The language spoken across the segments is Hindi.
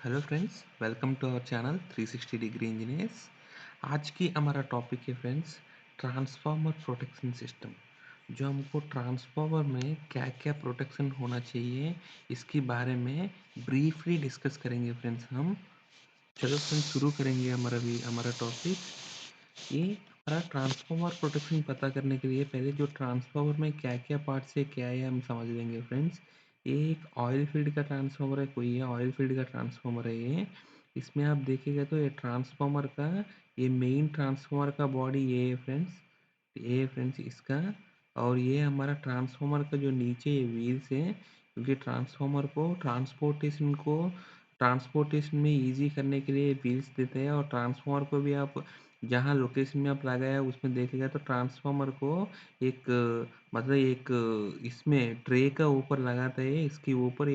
Hello friends, welcome to our channel 360 degree engineers. आज की हमारा टॉपिक है फ्रेंड्स, ट्रांसफार्मर प्रोटेक्शन सिस्टम। जो हमको ट्रांसफार्मर में क्या क्या प्रोटेक्शन होना चाहिए, इसके बारे में ब्रीफली डिस्कस करेंगे फ्रेंड्स हम। चलो फ्रेंड्स, शुरू करेंगे हमारा टॉपिक। ये हमारा ट्रांसफार्मर प्रोटेक्शन पता करने के लिए पहले जो ट्रांसफार्मर में क्या क्या पार्ट्स है, क्या है, हम समझ लेंगे फ्रेंड्स। ये एक ऑयल फील्ड का ट्रांसफार्मर है, कोई है ऑयल फील्ड का ट्रांसफार्मर है ये। इसमें आप देखेंगे तो ये ट्रांसफार्मर का, ये मेन ट्रांसफार्मर का बॉडी ये है फ्रेंड्स। ये है फ्रेंड्स इसका। और ये हमारा ट्रांसफार्मर का जो नीचे ये व्हील्स है, क्योंकि ट्रांसफार्मर को ट्रांसपोर्टेशन में इजी करने के लिए व्हील्स देते हैं। और ट्रांसफार्मर को भी आप जहाँ लोकेशन में आप लगाया है उसमें देखेगा तो ट्रांसफार्मर को एक मतलब एक इसमें ट्रे का ऊपर लगाता है। इसके ऊपर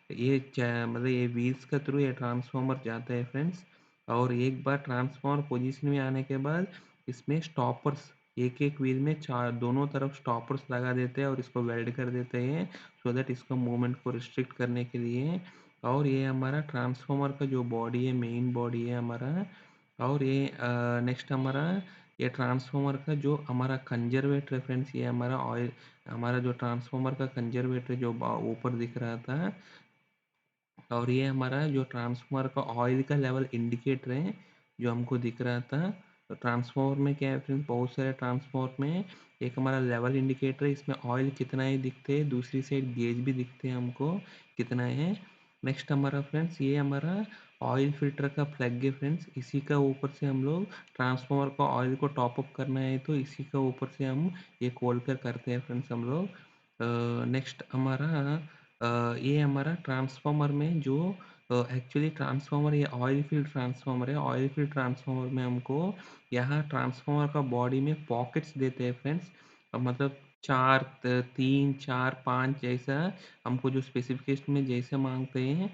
मतलब ये व्हील्स के थ्रू ये ट्रांसफार्मर जाता है फ्रेंड्स। और एक बार ट्रांसफार्मर पोजीशन में आने के बाद इसमें स्टॉपर्स, एक एक व्हील में चार दोनों तरफ स्टॉपर्स लगा देते हैं और इसको वेल्ड कर देते हैं, सो दैट इसका मूवमेंट को रिस्ट्रिक्ट करने के लिए। और ये हमारा ट्रांसफार्मर का जो बॉडी है, मेन बॉडी है हमारा। और ये नेक्स्ट हमारा ये ट्रांसफार्मर का जो हमारा कंजर्वेटर है फ्रेंड्स, ये हमारा ऑयल, हमारा जो ट्रांसफार्मर का कंजर्वेटर जो ऊपर दिख रहा था। और ये हमारा जो ट्रांसफार्मर का ऑयल का लेवल इंडिकेटर है जो हमको दिख रहा था। तो ट्रांसफार्मर में क्या है फ्रेंड्स, बहुत सारे ट्रांसफार्मर में एक हमारा लेवल इंडिकेटर है, इसमें ऑयल कितना है दिखते हैं, दूसरी साइड गेज भी दिखते हैं हमको कितना है। नेक्स्ट हमारा फ्रेंड्स, ये हमारा ऑयल फिल्टर का प्लग है फ्रेंड्स। इसी का ऊपर से हम लोग ट्रांसफार्मर का ऑयल को टॉप अप करना है तो इसी का ऊपर से हम ये खोल कर करते हैं फ्रेंड्स हम लोग। नेक्स्ट हमारा ये हमारा ट्रांसफार्मर में जो एक्चुअली ट्रांसफार्मर, ये ऑयल फील्ड ट्रांसफार्मर है। ऑयल फील्ड ट्रांसफार्मर में हमको यहाँ ट्रांसफार्मर का बॉडी में पॉकेट्स देते हैं फ्रेंड्स। मतलब तीन चार पाँच जैसा हमको जो स्पेसिफिकेशन में जैसे मांगते हैं,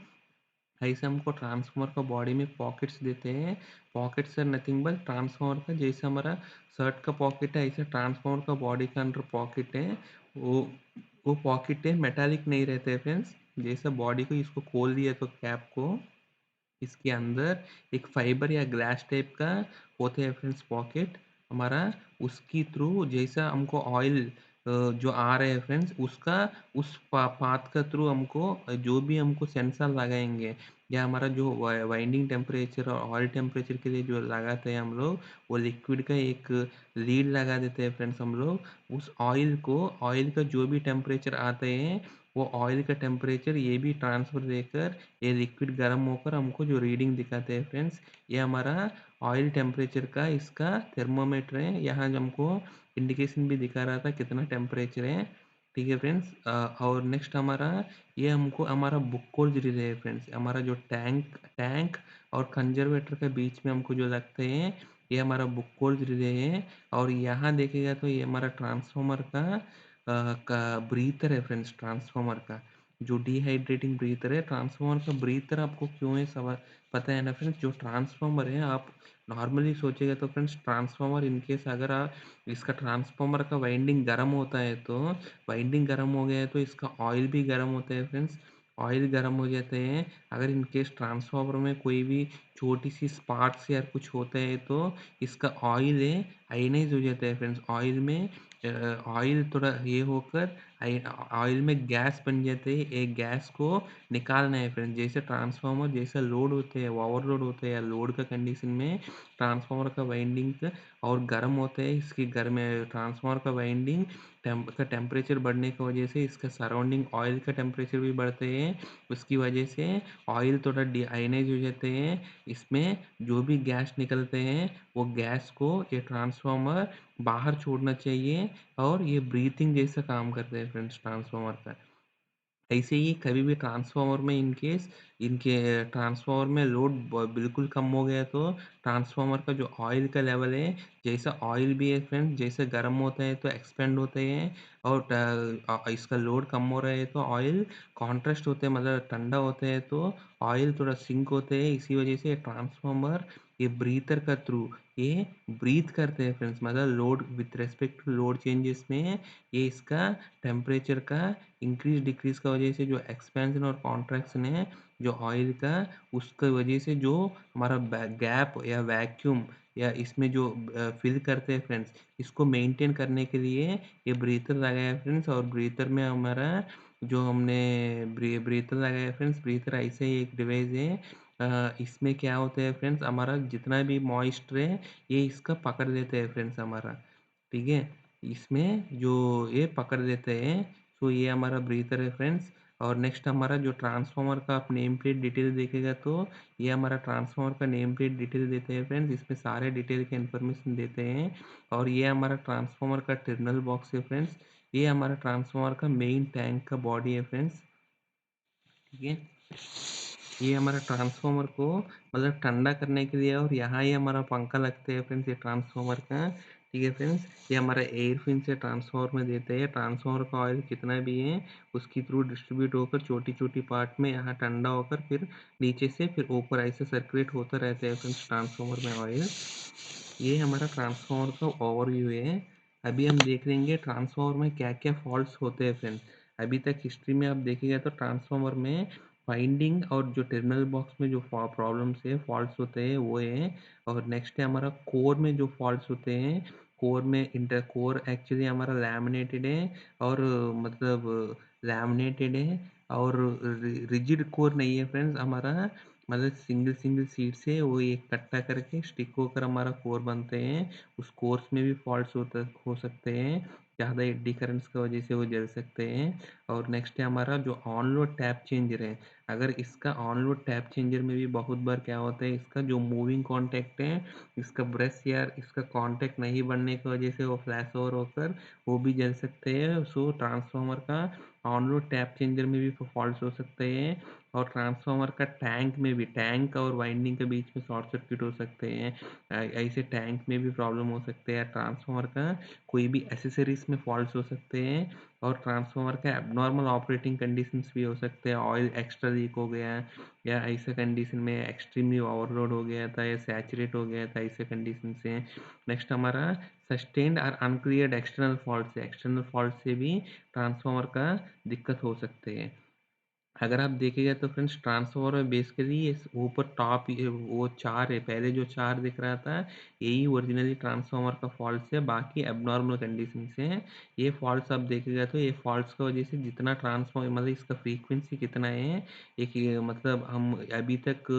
ऐसे हमको ट्रांसफार्मर का बॉडी में पॉकेट्स देते हैं। Pockets are nothing but transformer का जैसे हमारा शर्ट का पॉकेट है, ऐसे ट्रांसफार्मर का बॉडी का अंदर पॉकेट है। वो वो पॉकेट है, मेटालिक नहीं रहते हैं फ्रेंड्स। जैसे बॉडी को इसको खोल दिया तो कैप को, इसके अंदर एक फाइबर या ग्लास टाइप का होते हैं फ्रेंड्स पॉकेट हमारा। उसकी थ्रू जैसा हमको ऑयल जो आ रहे हैं फ्रेंड्स, उसका उस पाथ का थ्रू हमको जो भी हमको सेंसर लगाएंगे, या हमारा जो वाइंडिंग टेम्परेचर और ऑयल टेम्परेचर के लिए जो लगाते हैं हम लोग, वो लिक्विड का एक लीड लगा देते हैं फ्रेंड्स हम लोग। उस ऑयल का जो भी टेम्परेचर आते हैं, वो ऑयल का टेम्परेचर ये भी ट्रांसफर देकर ये लिक्विड गर्म होकर हमको जो रीडिंग दिखाते हैं फ्रेंड्स, ये हमारा ऑयल टेम्परेचर का इसका थर्मोमीटर है। यहाँ जो हमको इंडिकेशन भी दिखा रहा था कितना टेम्परेचर है। ठीक है फ्रेंड्स। और नेक्स्ट हमारा ये हमको हमारा बुक्कोल्स रिले है फ्रेंड्स। हमारा जो टैंक और कंजर्वेटर के बीच में हमको जो लगते हैं, ये हमारा बुक्कोल्स रिले है। और यहाँ देखेगा तो ये हमारा ट्रांसफार्मर का ब्रीथर है फ्रेंड्स। ट्रांसफार्मर का जो डिहाइड्रेटिंग ब्रीथर है, ट्रांसफार्मर का ब्रीथर आपको क्यों है सब पता है ना फ्रेंड्स। जो ट्रांसफार्मर है, आप नॉर्मली सोचेगा तो फ्रेंड्स, ट्रांसफार्मर इनकेस अगर आप इसका ट्रांसफार्मर का वाइंडिंग गर्म होता है तो वाइंडिंग गर्म हो गया है तो इसका ऑयल भी गर्म होता है फ्रेंड्स। ऑयल गर्म हो जाते हैं। अगर इनकेस ट्रांसफार्मर में कोई भी छोटी सी स्पार्क्स या कुछ होता है तो इसका ऑयल है आयनाइज हो जाता है फ्रेंड्स। ऑयल थोड़ा ये होकर ऑयल में गैस बन जाते हैं। एक गैस को निकालना है फ्रेंड्स। जैसे ट्रांसफार्मर जैसा लोड होते हैं, ओवरलोड होते हैं या लोड का कंडीशन में ट्रांसफार्मर का वाइंडिंग और गर्म होते हैं, इसकी गर्म ट्रांसफार्मर का वाइंडिंग का टेम्परेचर बढ़ने की वजह से इसका सराउंडिंग ऑयल का टेम्परेचर भी बढ़ते हैं। उसकी वजह से ऑयल थोड़ा डीआयनाइज हो जाते हैं। इसमें जो भी गैस निकलते हैं, वो गैस को ये ट्रांसफार्मर बाहर छोड़ना चाहिए। और ये ब्रीथिंग जैसा काम करते हैं फ्रेंड्स ट्रांसफार्मर का। ऐसे ही कभी भी ट्रांसफार्मर में इनकेस इनके ट्रांसफार्मर में लोड बिल्कुल कम हो गया तो ट्रांसफार्मर का जो ऑयल का लेवल है, जैसा ऑयल भी है फ्रेंड्स, जैसे गर्म होता है तो एक्सपेंड होते हैं। और इसका लोड कम हो रहा है तो ऑयल कॉन्ट्रास्ट होते हैं, मतलब ठंडा होते हैं तो ऑयल थोड़ा सिंक होते हैं। इसी वजह से ट्रांसफार्मर ये ब्रीथर का थ्रू ये ब्रीथ करते हैं फ्रेंड्स, मतलब load with respect to load changes में ये इसका टेम्परेचर का इंक्रीज डिक्रीज का वजह से जो एक्सपेंशन और कॉन्ट्रैक्शन है, जो ऑयल का, उसकी वजह से जो हमारा गैप या वैक्यूम या इसमें जो फिल करते हैं फ्रेंड्स, इसको मेंटेन करने के लिए ये ब्रीथर लगाया है फ्रेंड्स। और ब्रीथर में हमारा जो हमने ब्रीथर लगाया है फ्रेंड्स, ब्रीथर ऐसे ही एक डिवाइस है। इसमें क्या होता है फ्रेंड्स, हमारा जितना भी मॉइस्चर है ये इसका पकड़ लेते हैं फ्रेंड्स हमारा, ठीक है। इसमें जो ये पकड़ लेते हैं, तो ये हमारा ब्रीथर है फ्रेंड्स। और नेक्स्ट हमारा जो ट्रांसफार्मर का आप नेम प्लेट डिटेल देखेगा तो ये हमारा ट्रांसफार्मर का नेम प्लेट डिटेल देते हैं फ्रेंड्स, इसमें सारे डिटेल के इन्फॉर्मेशन देते हैं। और ये हमारा ट्रांसफार्मर का टर्मिनल बॉक्स है फ्रेंड्स। ये हमारा ट्रांसफार्मर का मेन टैंक का बॉडी है फ्रेंड्स, ठीक है। ये हमारा ट्रांसफार्मर को मतलब ठंडा करने के लिए, और यहाँ ही हमारा पंखा लगते हैं फ्रेंड्स ये ट्रांसफार्मर का, ठीक है फ्रेंड्स। ये हमारा एयर फिन से ट्रांसफार्मर में देते हैं, ट्रांसफार्मर का ऑयल कितना भी है उसकी थ्रू डिस्ट्रीब्यूट होकर छोटी छोटी पार्ट में यहाँ ठंडा होकर फिर नीचे से फिर ऊपर ऐसे सर्कुलेट होता रहता है फ्रेंड्स ट्रांसफार्मर में ऑयल। ये हमारा ट्रांसफार्मर का ओवरव्यू है। अभी हम देख लेंगे ट्रांसफार्मर में क्या क्या फॉल्ट्स होते हैं फ्रेंड्स। अभी तक हिस्ट्री में आप देखिएगा तो ट्रांसफार्मर में वाइंडिंग और जो टर्मिनल बॉक्स में जो प्रॉब्लम्स है, फॉल्ट्स होते हैं वो है। और नेक्स्ट है हमारा कोर में जो फॉल्ट्स होते हैं, कोर में इंटर कोर एक्चुअली हमारा लैमिनेटेड है, और मतलब लैमिनेटेड है, और रिजिड कोर नहीं है फ्रेंड्स हमारा, मतलब सिंगल सिंगल सीट से वो इकट्ठा करके स्टिक होकर हमारा कोर बनते हैं। उस कोर्स में भी फॉल्ट्स हो सकते हैं, ज़्यादा एडी करंट्स की वजह से वो जल सकते हैं। और नेक्स्ट है हमारा जो ऑन लोड टैप चेंजर है, अगर इसका ऑन लोड टैप चेंजर में भी बहुत बार क्या होता है, इसका जो मूविंग कॉन्टैक्ट है, इसका ब्रश या इसका कॉन्टैक्ट नहीं बनने की वजह से वो फ्लैश ओवर होकर वो भी जल सकते हैं। सो ट्रांसफार्मर का ऑन लोड टैप चेंजर में भी फॉल्ट्स हो सकते हैं। और ट्रांसफार्मर का टैंक में भी, टैंक और वाइंडिंग के बीच में शॉर्ट सर्किट हो सकते हैं, ऐसे टैंक में भी प्रॉब्लम हो सकते हैं। ट्रांसफार्मर का कोई भी एसेसरीज में फॉल्ट्स हो सकते हैं। और ट्रांसफार्मर का एबनॉर्मल ऑपरेटिंग कंडीशंस भी हो सकते हैं, ऑयल एक्स्ट्रा लीक हो गया या ऐसे कंडीशन में एक्सट्रीमली ओवरलोड हो गया था या सैचुरेट हो गया था, ऐसे कंडीशन से। नेक्स्ट हमारा सस्टेन्ड और अनक्लियर्ड एक्सटर्नल फॉल्ट से, एक्सटर्नल फॉल्ट से भी ट्रांसफार्मर का दिक्कत हो सकते हैं। अगर आप देखिएगा तो फ्रेंड्स ट्रांसफार्मर में बेसिकली ये ऊपर टॉप वो चार है, पहले जो चार दिख रहा था यही ओरिजिनली ट्रांसफार्मर का फॉल्ट है, बाकी एबनॉर्मल कंडीशन से हैं। ये फॉल्ट्स आप देखिएगा तो ये फॉल्ट्स की वजह से जितना ट्रांसफार्मर मतलब इसका फ्रीक्वेंसी कितना है, एक ये मतलब हम अभी तक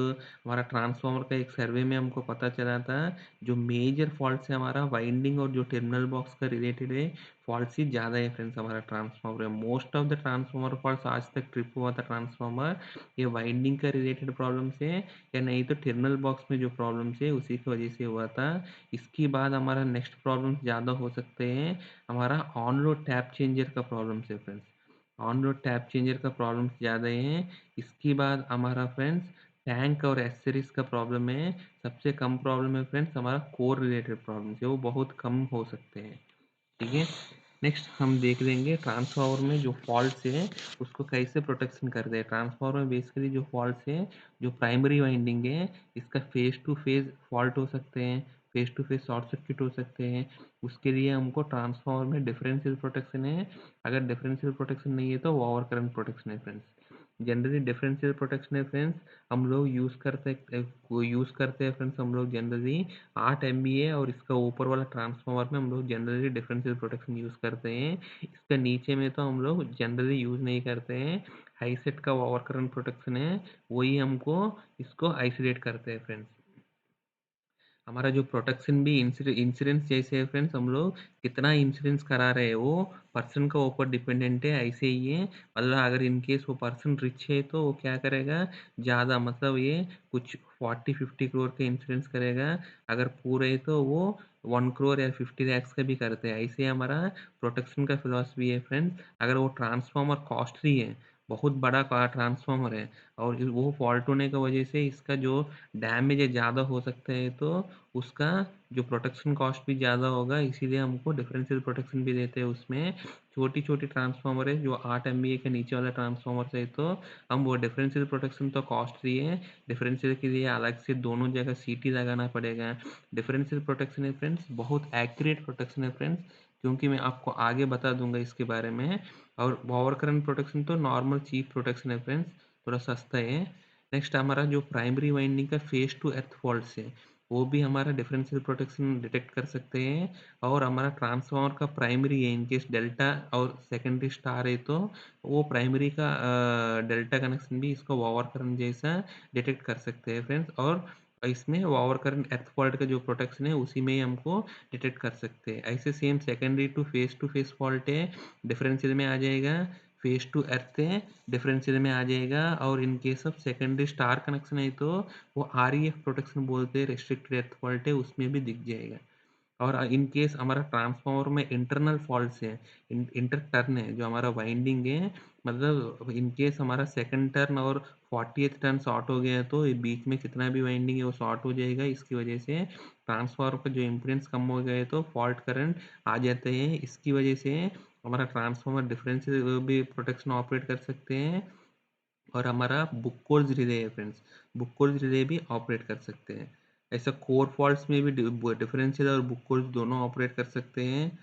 हमारा ट्रांसफार्मर का एक सर्वे में हमको पता चला था, जो मेजर फॉल्ट है हमारा वाइंडिंग और जो टर्मिनल बॉक्स का रिलेटेड है, फॉल्ट्स ही ज़्यादा है फ्रेंड्स हमारा ट्रांसफार्मर है। Most of the transformer faults आज तक ट्रिप हुआ था ट्रांसफार्मर, ये वाइंडिंग का रिलेटेड प्रॉब्लम से या नहीं तो टर्मिनल बॉक्स में जो प्रॉब्लम है उसी की वजह से हुआ था। इसके बाद हमारा नेक्स्ट प्रॉब्लम ज़्यादा हो सकते हैं, हमारा ऑन रोड टैप चेंजर का प्रॉब्लम है friends, on road tap changer का प्रॉब्लम ज़्यादा है। इसके बाद हमारा फ्रेंड्स टैंक और एसेसरीज का प्रॉब्लम है। सबसे कम प्रॉब्लम है फ्रेंड्स हमारा कोर रिलेटेड प्रॉब्लम है, वो बहुत कम हो सकते हैं, ठीक है। नेक्स्ट हम देख लेंगे ट्रांसफार्मर में जो फॉल्ट्स है उसको कैसे प्रोटेक्शन करते हैं। ट्रांसफार्मर में बेसिकली जो फॉल्ट्स है, जो प्राइमरी वाइंडिंग है इसका फेस टू फेस फॉल्ट हो सकते हैं, phase to phase short circuit हो सकते हैं। उसके लिए हमको ट्रांसफार्मर में डिफरेंशियल प्रोटेक्शन है, अगर डिफरेंशियल प्रोटेक्शन नहीं है तो ओवर करंट प्रोटेक्शन है फ्रेंड्स। जनरली डिफरेंशियल प्रोटेक्शन है फ्रेंड्स, हम लोग यूज़ करते हैं फ्रेंड्स, हम लोग जनरली 8 MVA और इसका ऊपर वाला ट्रांसफार्मर में हम लोग जनरली डिफरेंशियल प्रोटेक्शन यूज़ करते हैं। इसका नीचे में तो हम लोग जनरली यूज़ नहीं करते हैं। हाई सेट का ओवर करंट प्रोटेक्शन है, वही हमको इसको आइसोलेट करते हैं फ्रेंड्स। हमारा जो प्रोटेक्शन भी इंश्योरेंस जैसे है फ्रेंड्स, हम लोग कितना इंश्योरेंस करा रहे हैं वो पर्सन का ऊपर डिपेंडेंट है, ऐसे ही है। मतलब अगर इन केस वो पर्सन रिच है तो वो क्या करेगा, ज़्यादा मतलब ये कुछ 40-50 करोड़ का इंश्योरेंस करेगा, अगर पूरे है तो वो 1 करोड़ या 50 lakhs का भी करते हैं। ऐसे हमारा प्रोटेक्शन का फिलॉसफी है फ्रेंड्स। अगर वो ट्रांसफार्मर कॉस्टली है, बहुत बड़ा ट्रांसफार्मर है, और वो फॉल्ट होने की वजह से इसका जो डैमेज है ज़्यादा हो सकता है, तो उसका जो प्रोटेक्शन कॉस्ट भी ज़्यादा होगा, इसीलिए हमको डिफरेंशियल प्रोटेक्शन भी देते हैं उसमें। छोटी छोटी ट्रांसफार्मर है जो 8 MVA के नीचे वाला ट्रांसफार्मर है तो हम वो डिफरेंशियल प्रोटेक्शन तो कॉस्टली है, डिफरेंशियल के लिए अलग से दोनों जगह सीटी लगाना पड़ेगा। डिफरेंशियल प्रोटेक्शन है फ्रेंड्स बहुत एक्यूरेट प्रोटेक्शन है फ्रेंड्स, क्योंकि मैं आपको आगे बता दूंगा इसके बारे में। और ओवर करंट प्रोटेक्शन तो नॉर्मल चीप प्रोटेक्शन है फ्रेंड्स, थोड़ा सस्ता है। नेक्स्ट हमारा जो प्राइमरी वाइंडिंग का फेस टू अर्थ फॉल्ट्स है, वो भी हमारा डिफरेंशियल प्रोटेक्शन डिटेक्ट कर सकते हैं। और हमारा ट्रांसफार्मर का प्राइमरी है, इनकेस डेल्टा और सेकेंडरी स्टार है तो वो प्राइमरी का डेल्टा कनेक्शन भी इसको ओवर करंट जैसा डिटेक्ट कर सकते हैं फ्रेंड्स। और इसमें ओवर करंट अर्थ फॉल्ट का जो प्रोटेक्शन है उसी में ही हमको डिटेक्ट कर सकते हैं। ऐसे same secondary to phase fault है, डिफरेंशियल में आ जाएगा। फेस टू अर्थ है, डिफरेंशियल में आ जाएगा। और इन case of secondary star connection है तो वो REF प्रोटेक्शन बोलते हैं, रेस्ट्रिक्टेड अर्थ फॉल्ट है, उसमें भी दिख जाएगा। और इन केस हमारा ट्रांसफार्मर में इंटरनल फॉल्ट्स है, इंटर टर्न है जो हमारा वाइंडिंग है, मतलब इन केस हमारा सेकंड टर्न और 40th टर्न शॉर्ट हो गया तो ये बीच में कितना भी वाइंडिंग है वो शॉर्ट हो जाएगा। इसकी वजह से ट्रांसफार्मर का जो इम्पीडेंस कम हो गए तो फॉल्ट करंट आ जाते हैं। इसकी वजह से हमारा ट्रांसफार्मर डिफरेंशियल भी प्रोटेक्शन ऑपरेट कर सकते हैं। और हमारा बुक रिले है फ्रेंड्स, बुक रिले भी ऑपरेट कर सकते हैं। ऐसा कोर फॉल्ट्स में भी डिफरेंशियल और बुक दोनों ऑपरेट कर सकते हैं।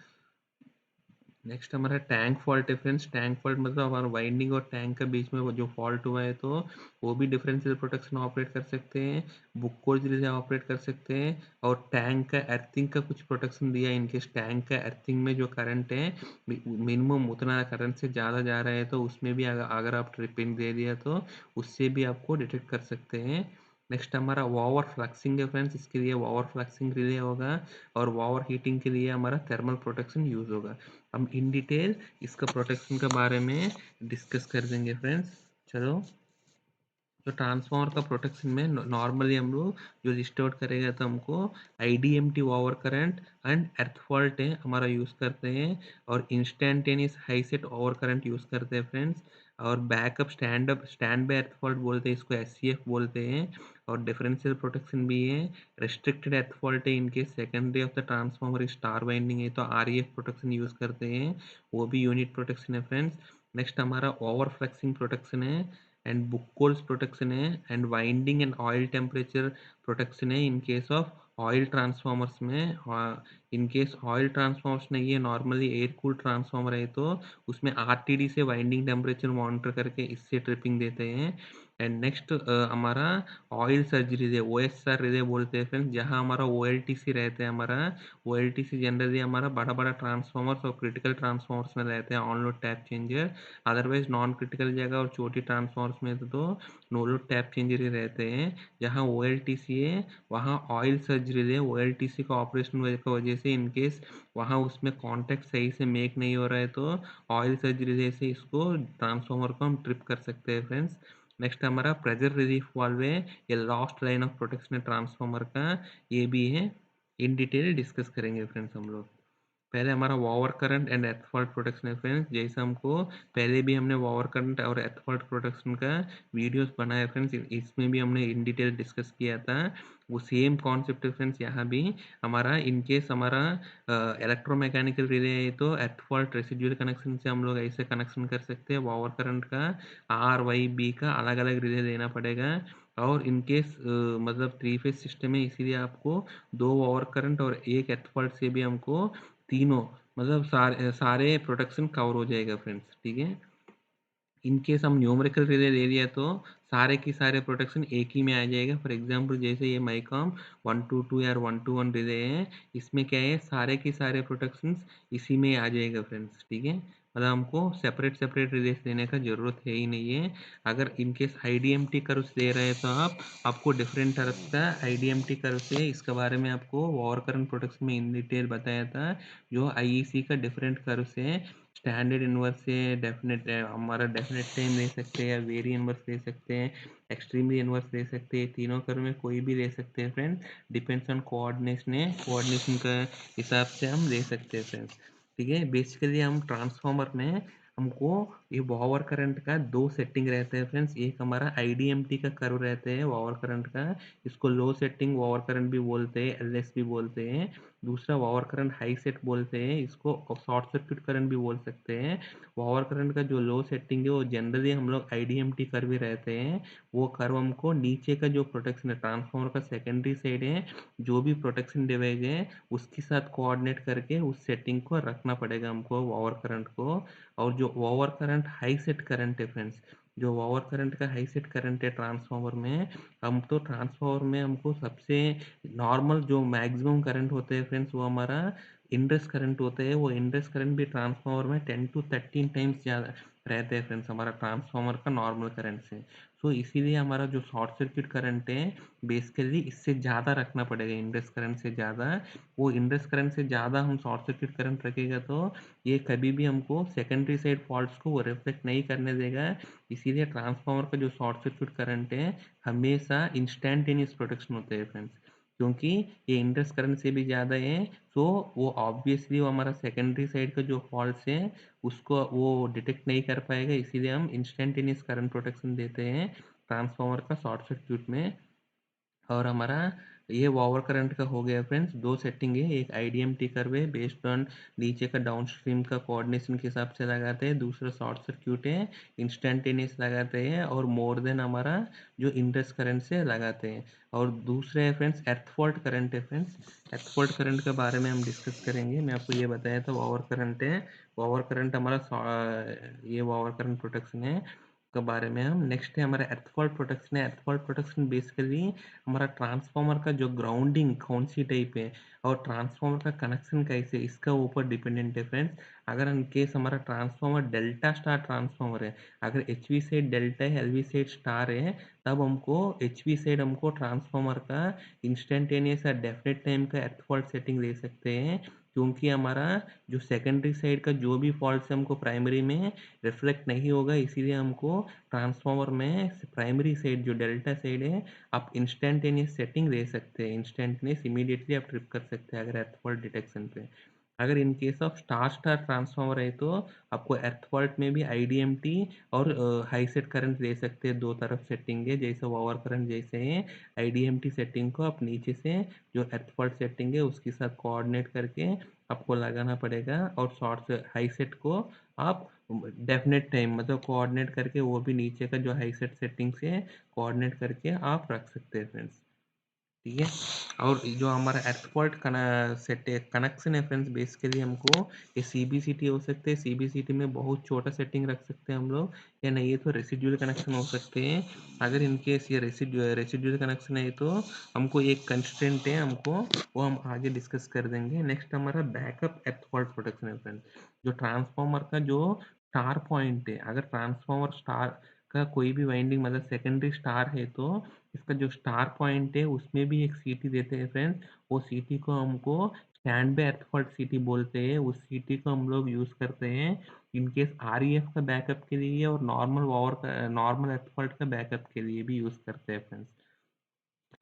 नेक्स्ट हमारा टैंक फॉल्ट है फ्रेंड्स। टैंक फॉल्ट मतलब हमारा वाइंडिंग और टैंक के बीच में वो जो फॉल्ट हुआ है तो वो भी डिफरेंशियल प्रोटेक्शन ऑपरेट कर सकते हैं, बुक कोड रिले ऑपरेट कर सकते हैं। और टैंक का अर्थिंग का कुछ प्रोटेक्शन दिया इनकेस टैंक का अर्थिंग में जो करंट है मिनिमम उतना करंट से ज़्यादा जा रहा है तो उसमें भी अगर आप ट्रिपिंग दे दिया तो उससे भी आपको डिटेक्ट कर सकते हैं। नेक्स्ट हमारा ओवर फ्लक्सिंग है फ्रेंड्स, इसके लिए ओवर फ्लक्सिंग रिले होगा। और ओवर हीटिंग के लिए हमारा थर्मल प्रोटेक्शन यूज़ होगा। हम इन डिटेल इसका प्रोटेक्शन के बारे में डिस्कस कर देंगे फ्रेंड्स। चलो, तो ट्रांसफार्मर का प्रोटेक्शन में नॉर्मली हम लोग जो लिस्ट आउट करेगा तो हमको IDMT over current and earth fault है हमारा यूज़ करते हैं। और instantaneous high set over current use करते हैं फ्रेंड्स। और backup stand by earth fault बोलते हैं, इसको SCF बोलते हैं। और डिफरेंशियल प्रोटेक्शन भी है। रेस्ट्रिक्टेड अर्थ फॉल्ट है, in case secondary of the transformer star winding है तो REF प्रोटेक्शन यूज़ करते हैं, वो भी यूनिट प्रोटेक्शन है फ्रेंड्स। नेक्स्ट हमारा ओवर फ्लक्सिंग प्रोटेक्शन है, एंड बुक कोल्स प्रोटेक्शन है, and winding and oil temperature protection है in case of oil transformers में। इन केस ऑयल ट्रांसफार्मर्स नहीं है, नॉर्मली एयर कूल ट्रांसफार्मर है तो उसमें RTD से वाइंडिंग टेम्परेचर मॉनिटर करके इससे ट्रिपिंग देते हैं। एंड नेक्स्ट हमारा oil surge relay, OSR relay बोलते हैं फ्रेंड्स, जहाँ हमारा OLTC रहता है। हमारा OLTC जनरली हमारा बड़ा बड़ा ट्रांसफार्मर्स और क्रिटिकल ट्रांसफार्मर्स में रहते हैं, on load tap changer. Otherwise non critical जगह और छोटी ट्रांसफार्मर्स में तो नो लोड टैप चेंजर ही रहते हैं। जहाँ OLTC है वहाँ ऑयल सर्ज रिले, OLTC का ऑपरेशन की वजह से इनकेस वहाँ उसमें कॉन्टैक्ट सही से मेक नहीं हो रहा है तो ऑयल सर्ज रिले से इसको ट्रांसफार्मर को हम ट्रिप कर सकते हैं फ्रेंड्स। नेक्स्ट हमारा प्रेशर रिलीफ वाल्व है, ये लास्ट लाइन ऑफ प्रोटेक्शन है ट्रांसफार्मर का, ये भी है, इन डिटेल डिस्कस करेंगे फ्रेंड्स हम लोग। पहले हमारा over current and earth fault protection है फ्रेंड्स, जैसे हमको पहले भी हमने ओवर करंट और एर्थ फॉल्ट प्रोटेक्शन का वीडियोस बनाया फ्रेंड्स, इसमें भी हमने इन डिटेल डिस्कस किया था। वो सेम कॉन्सेप्ट है फ्रेंड्स यहाँ भी। हमारा इन केस हमारा इलेक्ट्रोमैकेनिकल रिले है तो एर्थ फॉल्ट रेसिडुअल कनेक्शन से हम लोग ऐसे कनेक्शन कर सकते हैं। ओवर करंट का RYB का अलग अलग रिले लेना पड़ेगा। और इन केस मतलब 3 फेज सिस्टम है, इसीलिए आपको 2 ओवर करंट और एक एर्थ फॉल्ट से भी हमको तीनों मतलब सारे प्रोटेक्शन कवर हो जाएगा फ्रेंड्स, ठीक है। इन केस हम न्यूमेरिकल रिले ले लिया तो सारे की सारे प्रोटेक्शन एक ही में आ जाएगा। फॉर एग्जांपल जैसे ये माइकॉम 122 या 121 रिले है, इसमें क्या है सारे के सारे प्रोटेक्शंस इसी में आ जाएगा फ्रेंड्स, ठीक है। मतलब हमको सेपरेट सेपरेट रिलेस लेने का ज़रूरत है ही नहीं है। अगर इनकेस IDMT कर्व्स ले रहे हैं तो आपको डिफरेंट तरह का IDMT कर्व से इसके बारे में आपको ओवर करंट प्रोटेक्शन में इन डिटेल बताया था। जो IEC का डिफरेंट कर्व्स है, स्टैंडर्ड इनवर्स से डेफिनेट हमारा डेफिनेट टाइम ले सकते हैं, या वेरी इनवर्स ले सकते हैं, एक्सट्रीमली इनवर्स ले सकते हैं, तीनों कर्व में कोई भी ले सकते हैं फ्रेंड्स। डिपेंड्स ऑन कोऑर्डिनेशन का हिसाब से हम ले सकते हैं फ्रेंड्स, ठीक है। बेसिकली हम ट्रांसफार्मर में हमको ये ओवर करंट का 2 सेटिंग रहते हैं फ्रेंड्स। एक हमारा IDMT का कर्व रहते हैं ओवर करंट का, इसको लो सेटिंग ओवर करंट भी बोलते हैं, LS भी बोलते हैं। दूसरा ओवर करंट हाई सेट बोलते हैं, इसको शॉर्ट सर्किट करंट भी बोल सकते हैं। ओवर करंट का जो लो सेटिंग है वो जनरली हम लोग IDMT कर्व ही रहते हैं। वो कर्व हमको नीचे का जो प्रोटेक्शन है ट्रांसफार्मर का सेकेंडरी साइड है, जो भी प्रोटेक्शन डिवाइस है उसके साथ कोऑर्डिनेट करके उस सेटिंग को रखना पड़ेगा हमको ओवर करंट को। और जो over current high set current है फ्रेंड्स, जो ओवर करंट का हाई सेट करंट है ट्रांसफार्मर में, हम तो ट्रांसफार्मर में हमको सबसे नॉर्मल जो मैक्सिमम करंट होते हैं फ्रेंड्स, वो हमारा इंडक्स करंट होता है। वो इंडक्स करंट भी ट्रांसफार्मर में 10 to 13 टाइम्स ज़्यादा रहते हैं फ्रेंड्स, हमारा ट्रांसफार्मर का नॉर्मल करंट से। सो इसीलिए हमारा जो शॉर्ट सर्किट करंट है बेसिकली इससे ज़्यादा रखना पड़ेगा, इंडक्स करंट से ज़्यादा। वो इंडक्स करंट से ज़्यादा हम शॉर्ट सर्किट करंट रखेगा तो ये कभी भी हमको सेकेंडरी साइड फॉल्ट्स को वो रिफ्लेक्ट नहीं करने देगा। इसीलिए ट्रांसफार्मर का जो शॉर्ट सर्किट करंट है हमेशा इंस्टैन्टेनियस प्रोटेक्शन होता है फ्रेंड्स, क्योंकि ये इंडक्स करंट से भी ज़्यादा है। तो वो ऑब्वियसली वो हमारा सेकेंडरी साइड का जो फॉल्ट्स है उसको वो डिटेक्ट नहीं कर पाएगा, इसीलिए हम इंस्टैन्टेनियस करंट प्रोटेक्शन देते हैं ट्रांसफार्मर का शॉर्ट सर्किट में। और हमारा ये ओवर करंट का हो गया फ्रेंड्स। दो सेटिंग है, एक आईडीएमटी कर्व है बेस्ड ऑन नीचे का डाउनस्ट्रीम का कोऑर्डिनेशन के हिसाब से लगाते हैं, दूसरा शॉर्ट सर्क्यूट है इंस्टेंटेनियस लगाते हैं, और मोर देन हमारा जो इंडक्स करंट से लगाते हैं। और दूसरे है फ्रेंड्स अर्थ फॉल्ट करंट है फ्रेंड्स। अर्थ फॉल्ट करंट के बारे में हम डिस्कस करेंगे। मैं आपको ये बताया था ओवर करंट है, ओवर करंट हमारा ये ओवर करंट प्रोटेक्शन है के बारे में। हम नेक्स्ट है हमारा अर्थ फॉल्ट प्रोटेक्शन है। अर्थ फॉल्ट प्रोटेक्शन बेसिकली हमारा ट्रांसफार्मर का जो ग्राउंडिंग कौन सी टाइप है और ट्रांसफार्मर का कनेक्शन कैसे, इसका ऊपर डिपेंडेंट है फ्रेंड्स। अगर इन केस हमारा ट्रांसफार्मर डेल्टा स्टार ट्रांसफार्मर है, अगर एच वी साइड डेल्टा है, एल वी साइड स्टार है, तब हमको एच वी साइड हमको ट्रांसफार्मर का इंस्टेंटेनियस या डेफिनेट टाइम का अर्थ फॉल्ट सेटिंग ले सकते हैं, क्योंकि हमारा जो सेकेंडरी साइड का जो भी फॉल्ट है हमको प्राइमरी में रिफ्लेक्ट नहीं होगा। इसीलिए हमको ट्रांसफार्मर में प्राइमरी साइड जो डेल्टा साइड है आप इंस्टेंटेनियस सेटिंग दे सकते हैं, इंस्टेंटेनियस इमीडिएटली आप ट्रिप कर सकते हैं अगर अर्थ फॉल्ट डिटेक्शन पे। अगर in case of star star transformer है तो आपको अर्थ फॉल्ट में भी आईडीएमटी और हाई सेट करंट दे सकते हैं, दो तरफ सेटिंग है जैसे ओवर करंट जैसे है। आईडीएमटी सेटिंग को आप नीचे से जो अर्थ फॉल्ट सेटिंग है उसके साथ कोऑर्डिनेट करके आपको लगाना पड़ेगा, और शॉर्ट हाई सेट को आप डेफिनेट टाइम मतलब कोऑर्डिनेट करके वो भी नीचे का जो हाई सेट सेटिंग से कोऑर्डिनेट करके आप रख सकते हैं फ्रेंड्स। ठीक है। और जो हमारा एक्सपर्ट सेट कनेक्शन है फ्रेंड्स, बेसिकली हमको ये सीबीसीटी हो सकते हैं, सीबीसीटी में बहुत छोटा सेटिंग रख सकते हैं हम लोग, या नहीं है तो रेसिड्यूल कनेक्शन हो सकते हैं। अगर इनकेस ये रेसिड्यूल कनेक्शन है तो हमको एक कंस्टेंट है हमको, वो हम आगे डिस्कस कर देंगे। नेक्स्ट हमारा बैकअप एक्सपर्ट प्रोटेक्शन है फ्रेंड्स। जो ट्रांसफार्मर का जो स्टार पॉइंट है, अगर ट्रांसफार्मर स्टार का कोई भी वाइंडिंग मतलब सेकेंडरी स्टार है तो इसका जो स्टार पॉइंट है उसमें भी एक सीटी देते हैं फ्रेंड्स। वो सीटी को हमको स्टैंड बाय एर्थफॉल्ट सीटी बोलते हैं। उस सीटी को हम लोग यूज़ करते हैं इनकेस आरईएफ का बैकअप के लिए, और नॉर्मल पावर का नॉर्मल एर्थफॉल्ट का बैकअप के लिए भी यूज़ करते हैं फ्रेंड्स।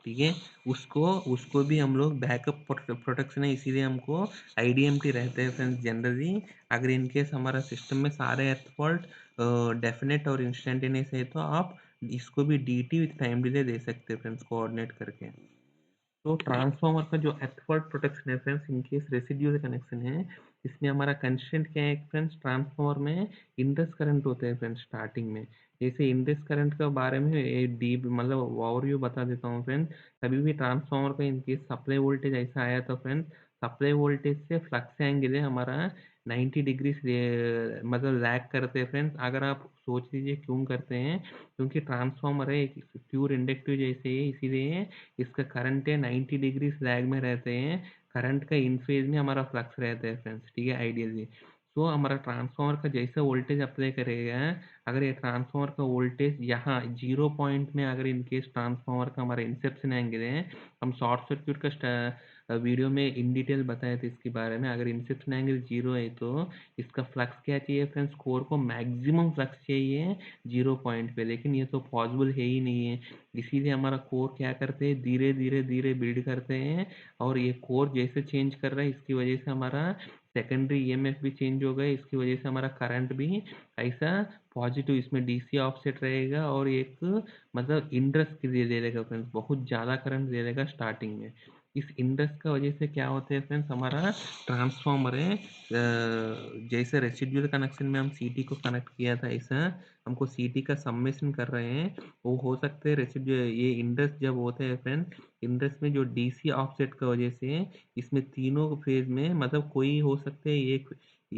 ठीक है। उसको उसको भी हम लोग बैकअप प्रोटेक्शन है, इसीलिए हमको आईडीएमटी रहते हैं फ्रेंड्स जनरली। अगर इनकेस हमारा सिस्टम में सारे एर्थफॉल्ट डेफिनेट और इंस्टेंटेनियस है तो आप इसको भी डीटी विथ टाइम डिले दे सकते हैं फ्रेंड्स, कोऑर्डिनेट करके। तो ट्रांसफार्मर का जो एक्सपर्ट प्रोटेक्शन है फ्रेंड्स, इनकेस रेसिड्यूल कनेक्शन है, इसमें हमारा कंस्टेंट क्या है फ्रेंड्स, ट्रांसफार्मर में इंडक्स करंट होते हैं फ्रेंड्स स्टार्टिंग में। जैसे इंडक्स करंट के बारे में डीप मतलब ओवरव्यू बता देता हूँ फ्रेंड्स। कभी भी ट्रांसफार्मर का इनकेस सप्लाई वोल्टेज ऐसा आया तो फ्रेंड्स, सप्लाई वोल्टेज से फ्लक्स एंगल है हमारा 90 डिग्री मतलब लैग करते हैं फ्रेंड्स। अगर आप सोच लीजिए क्यों करते हैं, क्योंकि ट्रांसफार्मर है एक प्योर इंडक्टिव जैसे है, इसीलिए इसका करंट है 90 डिग्री लैग में रहते हैं। करंट का इन फेज में हमारा फ्लक्स रहता है फ्रेंड्स, ठीक है आइडियली। तो हमारा ट्रांसफार्मर का जैसा वोल्टेज अप्लाई करेगा, अगर ये ट्रांसफार्मर का वोल्टेज यहाँ 0 पॉइंट में, अगर इनकेस ट्रांसफार्मर का हमारा इंसेप्शन एंगल है, हम शॉर्ट सर्क्यूट का वीडियो में इन डिटेल बताए थे इसके बारे में। अगर इंसेप्शन एंगल 0 है तो इसका फ्लक्स क्या चाहिए फ्रेंड्स, कोर को मैक्सिमम फ्लक्स चाहिए 0 पॉइंट पे, लेकिन ये तो पॉसिबल है ही नहीं है। इसीलिए हमारा कोर क्या करते हैं, धीरे धीरे धीरे बिल्ड करते हैं, और ये कोर जैसे चेंज कर रहा है इसकी वजह से हमारा सेकेंडरी ईएमएफ भी चेंज होगा, इसकी वजह से हमारा करंट भी ऐसा पॉजिटिव इसमें डीसी ऑफसेट रहेगा, और एक मतलब इंडक्स के लिए दे देगा फ्रेंड्स, बहुत ज़्यादा करंट दे देगा स्टार्टिंग में। इस इंडक्स का वजह से क्या होता है फ्रेंड्स, हमारा ट्रांसफार्मर है जैसे रेसिडुअल कनेक्शन में हम सीटी को कनेक्ट किया था, ऐसा हमको सीटी का सम्मेशन कर रहे हैं। वो हो सकते हैं रेसिडुअल ये इंडक्स जब होते हैं फ्रेंड, इंडक्स में जो डीसी ऑफसेट की वजह से इसमें तीनों फेज में मतलब कोई हो सकते हैं एक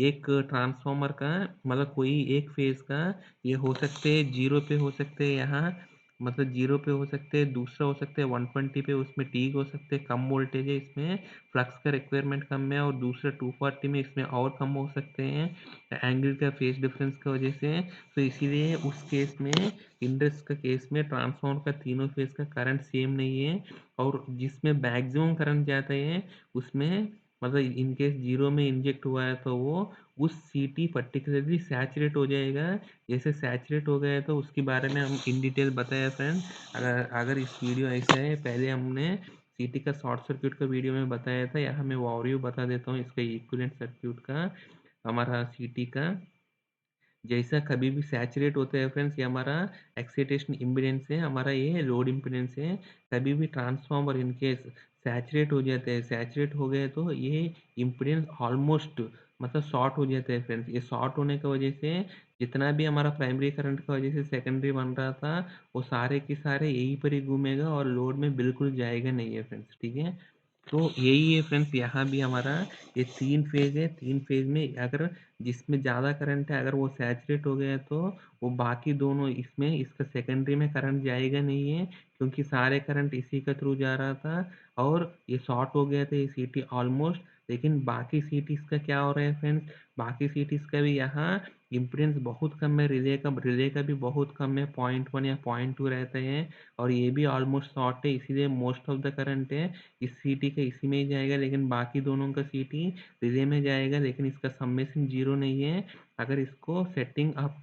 एक ट्रांसफार्मर का मतलब कोई एक फेज का ये हो सकते हैं 0 पे हो सकते हैं यहाँ, मतलब 0 पे हो सकते हैं, दूसरा हो सकता है 120 पे, उसमें ठीक हो सकते हैं, कम वोल्टेज है इसमें, फ्लक्स का रिक्वायरमेंट कम है, और दूसरा 240 में इसमें और कम हो सकते हैं एंगल का फेज डिफरेंस की वजह से। तो इसीलिए उस केस में, इंडस का केस में, ट्रांसफार्मर का तीनों फेज का करंट सेम नहीं है, और जिसमें मैक्सिमम करंट जाता है उसमें, मतलब इन केस 0 में इंजेक्ट हुआ है तो वो उस सीटी पर्टिकुलरली सैचुरेट हो जाएगा। जैसे सैचुरेट हो गया है तो उसके बारे में हम इन डिटेल बताया फ्रेंड। अगर अगर इस वीडियो ऐसा है, पहले हमने सीटी का शॉर्ट सर्क्यूट का वीडियो में बताया था, यहाँ मैं ओवरव्यू बता देता हूँ इसका इक्विवेलेंट सर्क्यूट का, हमारा सीटी का। जैसा कभी भी सैचुरेट होता है फ्रेंड्स, ये हमारा एक्साइटेशन इम्पीडेंस है, हमारा ये लोड इम्पीडेंस है। कभी भी ट्रांसफार्मर इनकेस सैचुरेट हो जाते हैं, सैचुरेट हो गए तो ये इम्पीडेंस ऑलमोस्ट मतलब शॉर्ट हो जाता है फ्रेंड्स। ये शॉर्ट होने की वजह से जितना भी हमारा प्राइमरी करंट की वजह से सेकेंडरी बन रहा था, वो सारे के सारे यहीं पर ही घूमेगा और लोड में बिल्कुल जाएगा नहीं है फ्रेंड्स, ठीक है। तो यही है फ्रेंड्स, यहाँ भी हमारा ये 3 फेज है, 3 फेज में अगर जिसमें ज़्यादा करंट है अगर वो सैचुरेट हो गया तो वो बाकी दोनों इसमें, इसका सेकेंडरी में करंट जाएगा नहीं है, क्योंकि सारे करंट इसी के थ्रू जा रहा था, और ये शॉर्ट हो गया था ये सीटी ऑलमोस्ट। लेकिन बाकी सीटीज का क्या हो रहा है फ्रेंड्स, बाकी सीटीज का भी यहाँ इम्पीडेंस बहुत कम है, रिले का भी बहुत कम है, 0.1 या 0.2 रहते हैं, और ये भी ऑलमोस्ट शॉर्ट है, इसीलिए मोस्ट ऑफ द करंट है इस सीटी का इसी में ही जाएगा, लेकिन बाकी दोनों का सीटी रिले में जाएगा, लेकिन इसका सम्मेशन 0 नहीं है। अगर इसको सेटिंग आप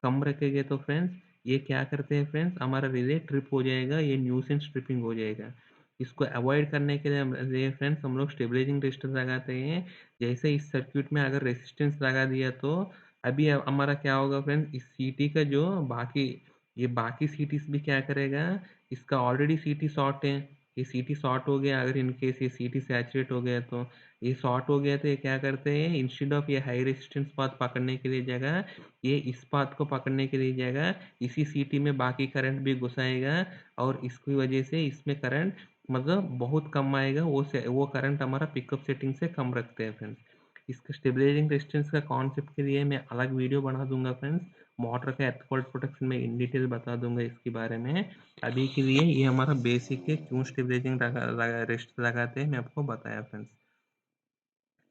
कम रखेंगे तो फ्रेंड्स ये क्या करते हैं फ्रेंड्स, हमारा रिले ट्रिप हो जाएगा, ये न्यूसेंस ट्रिपिंग हो जाएगा। इसको अवॉइड करने के लिए फ्रेंड्स हम लोग स्टेबलाइजिंग रेजिस्टेंस लगाते हैं। जैसे इस सर्क्यूट में अगर रेजिस्टेंस लगा दिया तो अभी हमारा क्या होगा फ्रेंड्स, इस सीटी का जो बाकी, ये बाकी सीटीज भी क्या करेगा, इसका ऑलरेडी सीटी शॉर्ट है, ये सीटी शॉर्ट हो गया, अगर इनकेस ये सीटी सैचुरेट हो गया तो ये शॉर्ट हो गया, तो ये क्या करते हैं, इंस्टेड ऑफ ये हाई रेजिस्टेंस पाथ पकड़ने के लिए जगह, ये इस पाथ को पकड़ने के लिए जगह इसी सीटी में बाकी करंट भी घुसाएगा, और इसकी वजह से इसमें करंट मतलब बहुत कम आएगा, वो करंट हमारा पिकअप सेटिंग से कम रखते हैं फ्रेंड्स। इसका स्टेबलाइजिंग रेजिस्टेंस का कॉन्सेप्ट के लिए मैं अलग वीडियो बना दूंगा फ्रेंड्स, मोटर का एर्थ फॉल्ट प्रोटेक्शन में इन डिटेल बता दूंगा इसके बारे में। अभी के लिए ये हमारा बेसिक है, क्यों स्टेबलाइजिंग रेस्ट लगाते हैं मैं आपको बताया फ्रेंड्स,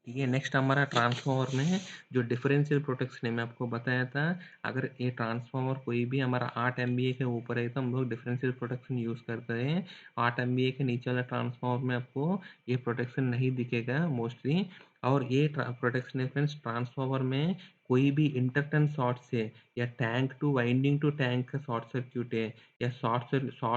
ठीक है। नेक्स्ट हमारा ट्रांसफार्मर में जो डिफरेंशियल प्रोटेक्शन है मैं आपको बताया था, अगर ये ट्रांसफार्मर कोई भी हमारा 8 MVA के ऊपर है तो हम लोग डिफरेंशियल प्रोटेक्शन यूज़ करते हैं। 8 MVA के नीचे वाला ट्रांसफार्मर में आपको ये प्रोटेक्शन नहीं दिखेगा मोस्टली। और ये प्रोटेक्शन है फ्रेंड्स ट्रांसफार्मर में कोई भी इंटरटन शॉर्ट से, या tank to winding to tank का शॉर्ट सर्क्यूट है, या शॉर्ट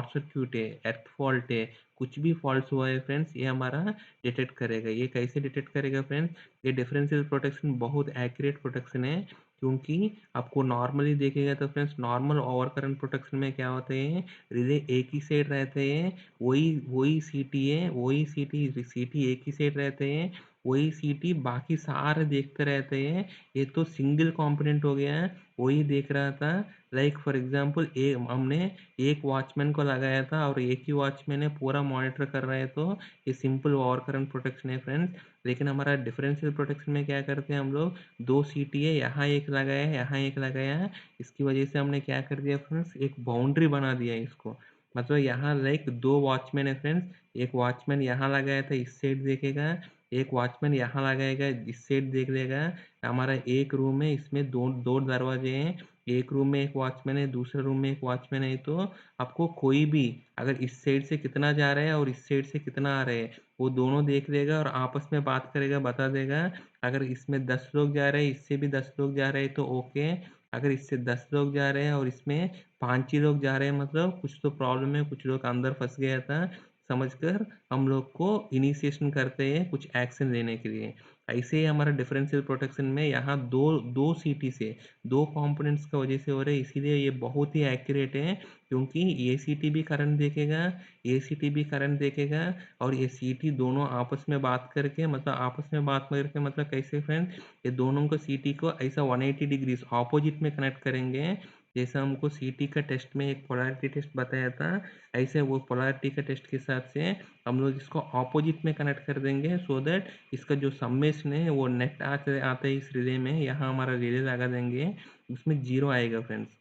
सर्क्यूट है, एर्थ फॉल्ट है, कुछ भी फॉल्ट हुआ है फ्रेंड्स, ये हमारा डिटेक्ट करेगा। ये कैसे डिटेक्ट करेगा फ्रेंड्स, ये डिफरेंशियल प्रोटेक्शन बहुत एक्यूरेट प्रोटेक्शन है, क्योंकि आपको नॉर्मली देखेगा तो friends normal over current protection में क्या होते हैं, रिले एक ही साइड रहते हैं, वही वही सीटी है, वही सीटी एक ही साइड रहते हैं, वही सीटी बाकी सारे देखते रहते हैं। ये तो सिंगल कंपोनेंट हो गया है, वही देख रहा था। लाइक फॉर एग्जांपल एक हमने एक वॉचमैन को लगाया था और एक ही वॉचमैन है पूरा मॉनिटर कर रहे हैं, तो ये सिंपल ओवर करंट प्रोटेक्शन है फ्रेंड्स। लेकिन हमारा डिफरेंशियल प्रोटेक्शन में क्या करते हैं हम लोग, दो सीटी है, यहाँ एक लगाया है, यहाँ एक लगाया है, इसकी वजह से हमने क्या कर दिया फ्रेंड्स, एक बाउंड्री बना दिया है इसको। मतलब यहाँ लाइक दो वॉचमैन है फ्रेंड्स, एक वॉचमैन यहाँ लगाया था इस साइड देखेगा, एक वॉचमैन यहाँ लगाएगा इस साइड देख लेगा। हमारा एक रूम है, इसमें दो दो दरवाजे हैं, एक रूम में एक वॉचमैन है, दूसरे रूम में एक वॉचमैन है, तो आपको कोई भी अगर इस साइड से कितना जा रहा है और इस साइड से कितना आ रहा है वो दोनों देख लेगा और आपस में बात करेगा, बता देगा। अगर इसमें 10 लोग जा रहे हैं, इससे भी 10 लोग जा रहे हैं तो ओके, अगर इससे 10 लोग जा रहे हैं और इसमें 5 ही लोग जा रहे हैं मतलब कुछ तो प्रॉब्लम है, कुछ लोग अंदर फंस गया था, समझकर हम लोग को इनिशिएशन करते हैं कुछ एक्शन लेने के लिए। ऐसे ही हमारा डिफरेंशियल प्रोटेक्शन में यहाँ दो दो सीटी से दो कंपोनेंट्स की वजह से हो रहा है, इसीलिए ये बहुत ही एक्यूरेट है, क्योंकि ये सीटी भी करंट देखेगा, ये सीटी भी करंट देखेगा, और ये सीटी दोनों आपस में बात करके, मतलब आपस में बात करके मतलब कैसे फ्रेंड, ये दोनों को सीटी को ऐसा 180 डिग्रीज ऑपोजिट में कनेक्ट करेंगे, जैसा हमको सीटी का टेस्ट में एक पोलैरिटी टेस्ट बताया था, ऐसे वो पोलैरिटी का टेस्ट के हिसाब से हम लोग इसको ऑपोजिट में कनेक्ट कर देंगे, सो दैट इसका जो सम्मेशन है वो नेट आते आते इस रिले में, यहाँ हमारा रिले लगा देंगे, उसमें 0 आएगा फ्रेंड्स।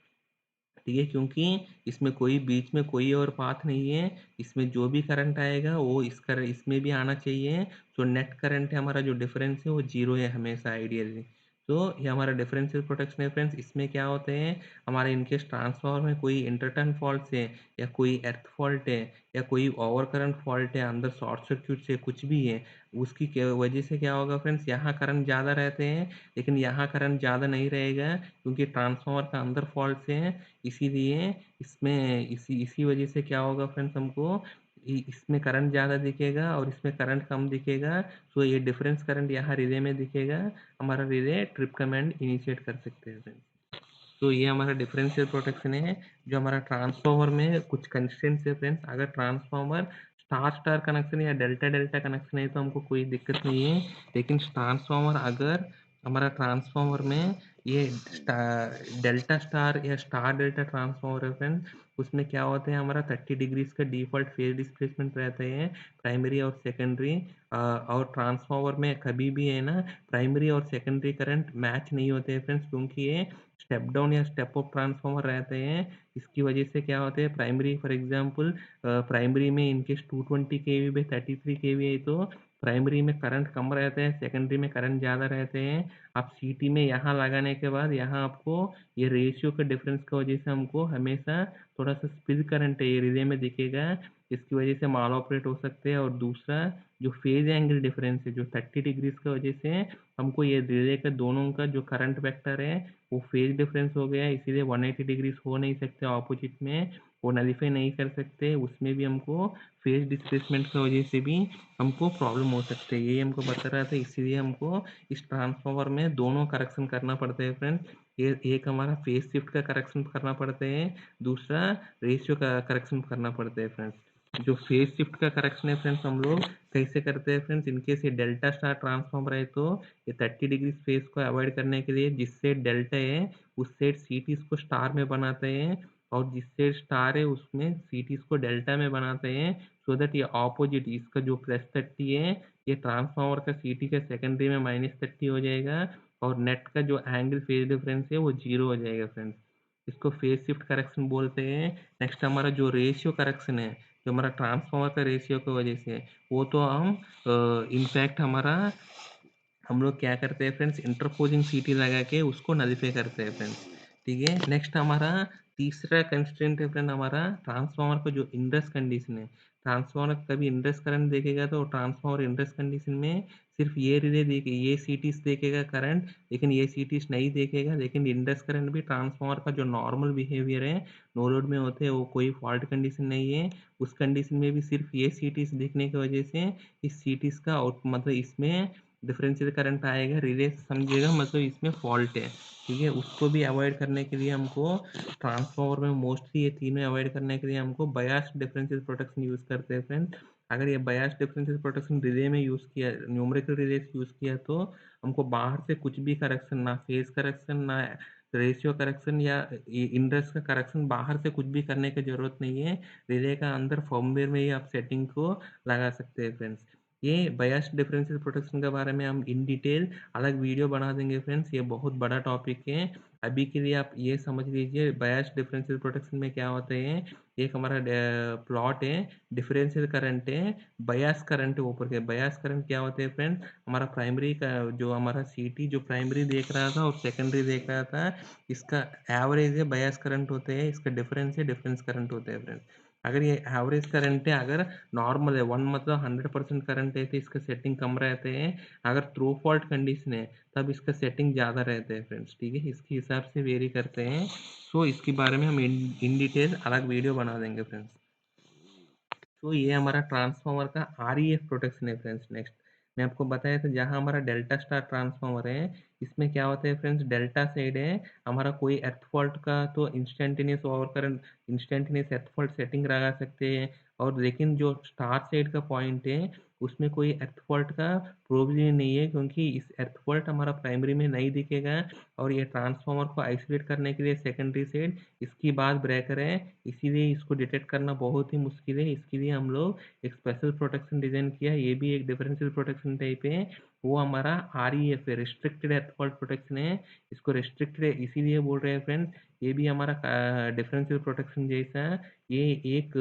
ठीक है, क्योंकि इसमें कोई बीच में कोई और पाथ नहीं है, इसमें जो भी करंट आएगा वो इसमें भी आना चाहिए। तो नेट करंट है हमारा, जो डिफरेंस है वो 0 है हमेशा आइडियली। तो ये हमारा डिफरेंशियल प्रोटेक्शन है फ्रेंड्स। इसमें क्या होते हैं, हमारे इनकेस ट्रांसफार्मर में कोई इंटरटर्न फॉल्ट है, या कोई एर्थ फॉल्ट है, या कोई ओवर करंट फॉल्ट है, अंदर शॉर्ट सर्क्यूट से कुछ भी है, उसकी वजह से क्या होगा फ्रेंड्स, यहाँ करंट ज़्यादा रहते हैं, लेकिन यहाँ करंट ज़्यादा नहीं रहेगा, क्योंकि ट्रांसफार्मर का अंदर फॉल्ट है। इसीलिए इसमें इसी वजह से क्या होगा फ्रेंड्स, हमको इसमें करंट ज़्यादा दिखेगा और इसमें करंट कम दिखेगा। सो ये डिफरेंस करंट यहाँ रिले में दिखेगा, हमारा रिले ट्रिप कमांड इनिशिएट कर सकते हैं फ्रेंड्स। तो ये हमारा डिफरेंशियल प्रोटेक्शन है। जो हमारा ट्रांसफार्मर में कुछ कंस्ट्रेंट्स है फ्रेंड्स, अगर ट्रांसफार्मर स्टार स्टार कनेक्शन या डेल्टा डेल्टा कनेक्शन है तो हमको कोई दिक्कत नहीं है, लेकिन ट्रांसफार्मर अगर हमारा ट्रांसफार्मर में ये डेल्टा स्टार या स्टार डेल्टा ट्रांसफार्मर है फ्रेंड्स, उसमें क्या होता है, हमारा 30 डिग्रीज का डिफॉल्ट फेज डिस्प्लेसमेंट रहते हैं, प्राइमरी और सेकेंडरी। और ट्रांसफार्मर में कभी भी है ना, प्राइमरी और सेकेंडरी करंट मैच नहीं होते हैं फ्रेंड्स, क्योंकि ये स्टेप डाउन या स्टेप अप ट्रांसफार्मर रहते हैं। इसकी वजह से क्या होते हैं, प्राइमरी फॉर एग्जांपल प्राइमरी में इनकेस 220 केवी बाई 33 केवी है तो प्राइमरी में करंट कम रहते हैं, सेकेंडरी में करंट ज़्यादा रहते हैं। आप सीटी में यहाँ लगाने के बाद यहाँ आपको ये रेशियो के डिफरेंस की वजह से हमको हमेशा थोड़ा सा स्पिल करंट है ये रिले में दिखेगा, इसकी वजह से माल ऑपरेट हो सकते हैं। और दूसरा जो फेज एंगल डिफरेंस है जो 30 डिग्रीज की वजह से हमको ये रिले के दोनों का जो करंट वेक्टर है वो फेज डिफरेंस हो गया है, इसीलिए 180 डिग्रीज हो नहीं सकते ऑपोजिट में, वो नलीफाई नहीं कर सकते, उसमें भी हमको फेज डिस्प्लेसमेंट की वजह से भी हमको प्रॉब्लम हो सकते हैं। यही हमको बता रहा था, इसीलिए हमको इस ट्रांसफार्मर में दोनों करेक्शन करना पड़ता है फ्रेंड्स। ये एक हमारा फेज शिफ्ट का करेक्शन करना पड़ता है, दूसरा रेशियो का करेक्शन करना पड़ता है फ्रेंड्स। जो फेज शिफ्ट का करेक्शन है फ्रेंड्स, हम लोग कैसे करते हैं फ्रेंड्स, इनकेस ये डेल्टा स्टार ट्रांसफार्मर है तो ये 30 डिग्री फेज को अवॉइड करने के लिए जिस साइड डेल्टा है उस साइड सीटीज को स्टार में बनाते हैं, और जिस साइड स्टार है उसमें सीटीज को डेल्टा में बनाते हैं, सो दैट ये ऑपोजिट इसका जो +30 है ये ट्रांसफार्मर का सीटी का सेकेंडरी में -30 हो जाएगा, और नेट का जो एंगल फेज डिफरेंस है वो 0 हो जाएगा फ्रेंड्स। इसको फेज शिफ्ट करेक्शन बोलते हैं। नेक्स्ट हमारा जो रेशियो करेक्शन है, जो हमारा ट्रांसफार्मर का रेशियो की वजह से, वो तो हम इनफैक्ट हमारा हम लोग क्या करते हैं फ्रेंड्स, इंटरपोजिंग सीटी लगा के उसको नलीफाई करते हैं फ्रेंड्स। ठीक है, नेक्स्ट हमारा तीसरा कंस्ट्रेंट है फ्रेंड, हमारा ट्रांसफार्मर का जो इंड्रेस कंडीशन है। ट्रांसफार्मर कभी इंड्रेस करंट देखेगा तो ट्रांसफार्मर इंड्रेस कंडीशन में सिर्फ ये रिले देखे, ये सीटीज देखेगा करंट, लेकिन ये सीटीज नहीं देखेगा। लेकिन इंड्रेस करंट भी ट्रांसफार्मर का जो नॉर्मल बिहेवियर है, नो लोड में होते हैं, वो कोई फॉल्ट कंडीशन नहीं है, उस कंडीशन में भी सिर्फ ये सीटीज दिखने की वजह से इस सीटीज का आउट मतलब इसमें डिफरेंशियल करंट आएगा, रिले समझिएगा, मतलब इसमें फॉल्ट है। ठीक है, उसको भी अवॉइड करने के लिए हमको ट्रांसफार्मर में मोस्टली ये तीनों अवॉइड करने के लिए हमको बायस डिफरेंशियल प्रोटेक्शन यूज़ करते हैं फ्रेंड। अगर ये बायस डिफरेंशियल प्रोटेक्शन रिले में यूज़ किया, न्यूमेरिकल रिले से यूज़ किया, तो हमको बाहर से कुछ भी करेक्शन, ना फेज करेक्शन, ना रेशियो करेक्शन या इंड्रेस का करेक्शन, बाहर से कुछ भी करने की ज़रूरत नहीं है। रिले का अंदर फर्मवेयर में ही आप सेटिंग को लगा सकते हैं फ्रेंड्स। ये बायस डिफरेंशियल प्रोटेक्शन के बारे में हम इन डिटेल अलग वीडियो बना देंगे फ्रेंड्स, ये बहुत बड़ा टॉपिक है। अभी के लिए आप ये समझ लीजिए बायस डिफरेंशियल प्रोटेक्शन में क्या होते हैं। एक हमारा प्लॉट है, डिफरेंशियल करंट है, बायस करंट है ऊपर के। बायस करंट क्या होते हैं फ्रेंड, हमारा प्राइमरी का जो हमारा सीटी जो प्राइमरी देख रहा था और सेकेंडरी देख रहा था, इसका एवरेज है बायस करंट होते हैं, इसका डिफरेंस है डिफरेंस करंट होते हैं फ्रेंड। अगर ये एवरेज करंट है, अगर नॉर्मल है 1 मतलब 100% करंट है तो इसका सेटिंग कम रहते हैं, अगर थ्रू फॉल्ट कंडीशन है तब इसका सेटिंग ज़्यादा रहता है फ्रेंड्स। ठीक है, इसके हिसाब से वेरी करते हैं। सो इसके बारे में हम इन डिटेल अलग वीडियो बना देंगे फ्रेंड्स। तो ये हमारा ट्रांसफार्मर का आरईएफ प्रोटेक्शन है फ्रेंड्स। नेक्स्ट मैं आपको बताया था, जहाँ हमारा डेल्टा स्टार ट्रांसफार्मर है, इसमें क्या होता है फ्रेंड्स, डेल्टा साइड है हमारा, कोई एर्थ फॉल्ट का तो instantaneous over current, instantaneous earth fault setting लगा सकते हैं। और लेकिन जो स्टार साइड का पॉइंट है उसमें कोई अर्थ फॉल्ट का प्रोविज़न नहीं है, क्योंकि इस अर्थ फॉल्ट हमारा प्राइमरी में नहीं दिखेगा और ये ट्रांसफार्मर को आइसोलेट करने के लिए सेकेंडरी साइड इसकी बाद ब्रेकर है, इसीलिए इसको डिटेक्ट करना बहुत ही मुश्किल है। इसके लिए हम लोग एक स्पेशल प्रोटेक्शन डिज़ाइन किया है, ये भी एक डिफरेंशियल प्रोटेक्शन टाइप है। वो हमारा आरईएफ है, रिस्ट्रिक्टेड अर्थ फॉल्ट प्रोटेक्शन है। इसको रिस्ट्रिक्टेड है इसीलिए बोल रहे हैं फ्रेंड्स, ये भी हमारा डिफरेंशियल प्रोटेक्शन जैसा ये एक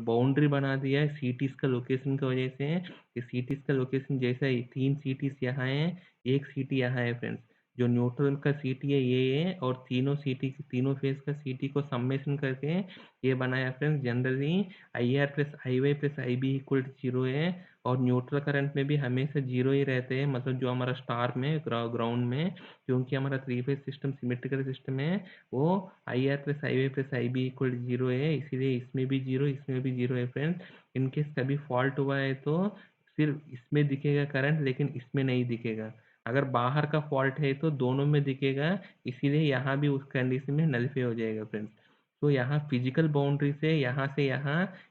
बाउंड्री बना दिया है सीटीज का लोकेशन की वजह से। ये सीटीज का लोकेशन जैसा ही 3 सीटीज यहाँ है, 1 सीटी यहाँ है फ्रेंड्स। जो न्यूट्रल का सीटी है ये है, और तीनों सीटी तीनों फेज का सीटी को सम्मेशन करके ये बनाया friends. Generally I R plus I Y plus I B equal to zero है, और न्यूट्रल करंट में भी हमेशा जीरो ही रहते हैं, मतलब जो हमारा स्टार में ग्राउंड में, क्योंकि हमारा 3 फेज सिस्टम सिमेट्रिकल सिस्टम है, वो I R plus I Y plus I B equal to zero है, इसीलिए इसमें भी जीरो इसमें भी जीरो है फ्रेंड्स। इनकेस कभी फॉल्ट हुआ है तो सिर्फ इसमें दिखेगा करंट, लेकिन इसमें नहीं दिखेगा। अगर बाहर का फॉल्ट है तो दोनों में दिखेगा, इसीलिए यहाँ भी उस कंडीशन में नलिफाई हो जाएगा फ्रेंड्स। तो यहाँ फिजिकल बाउंड्री से यहाँ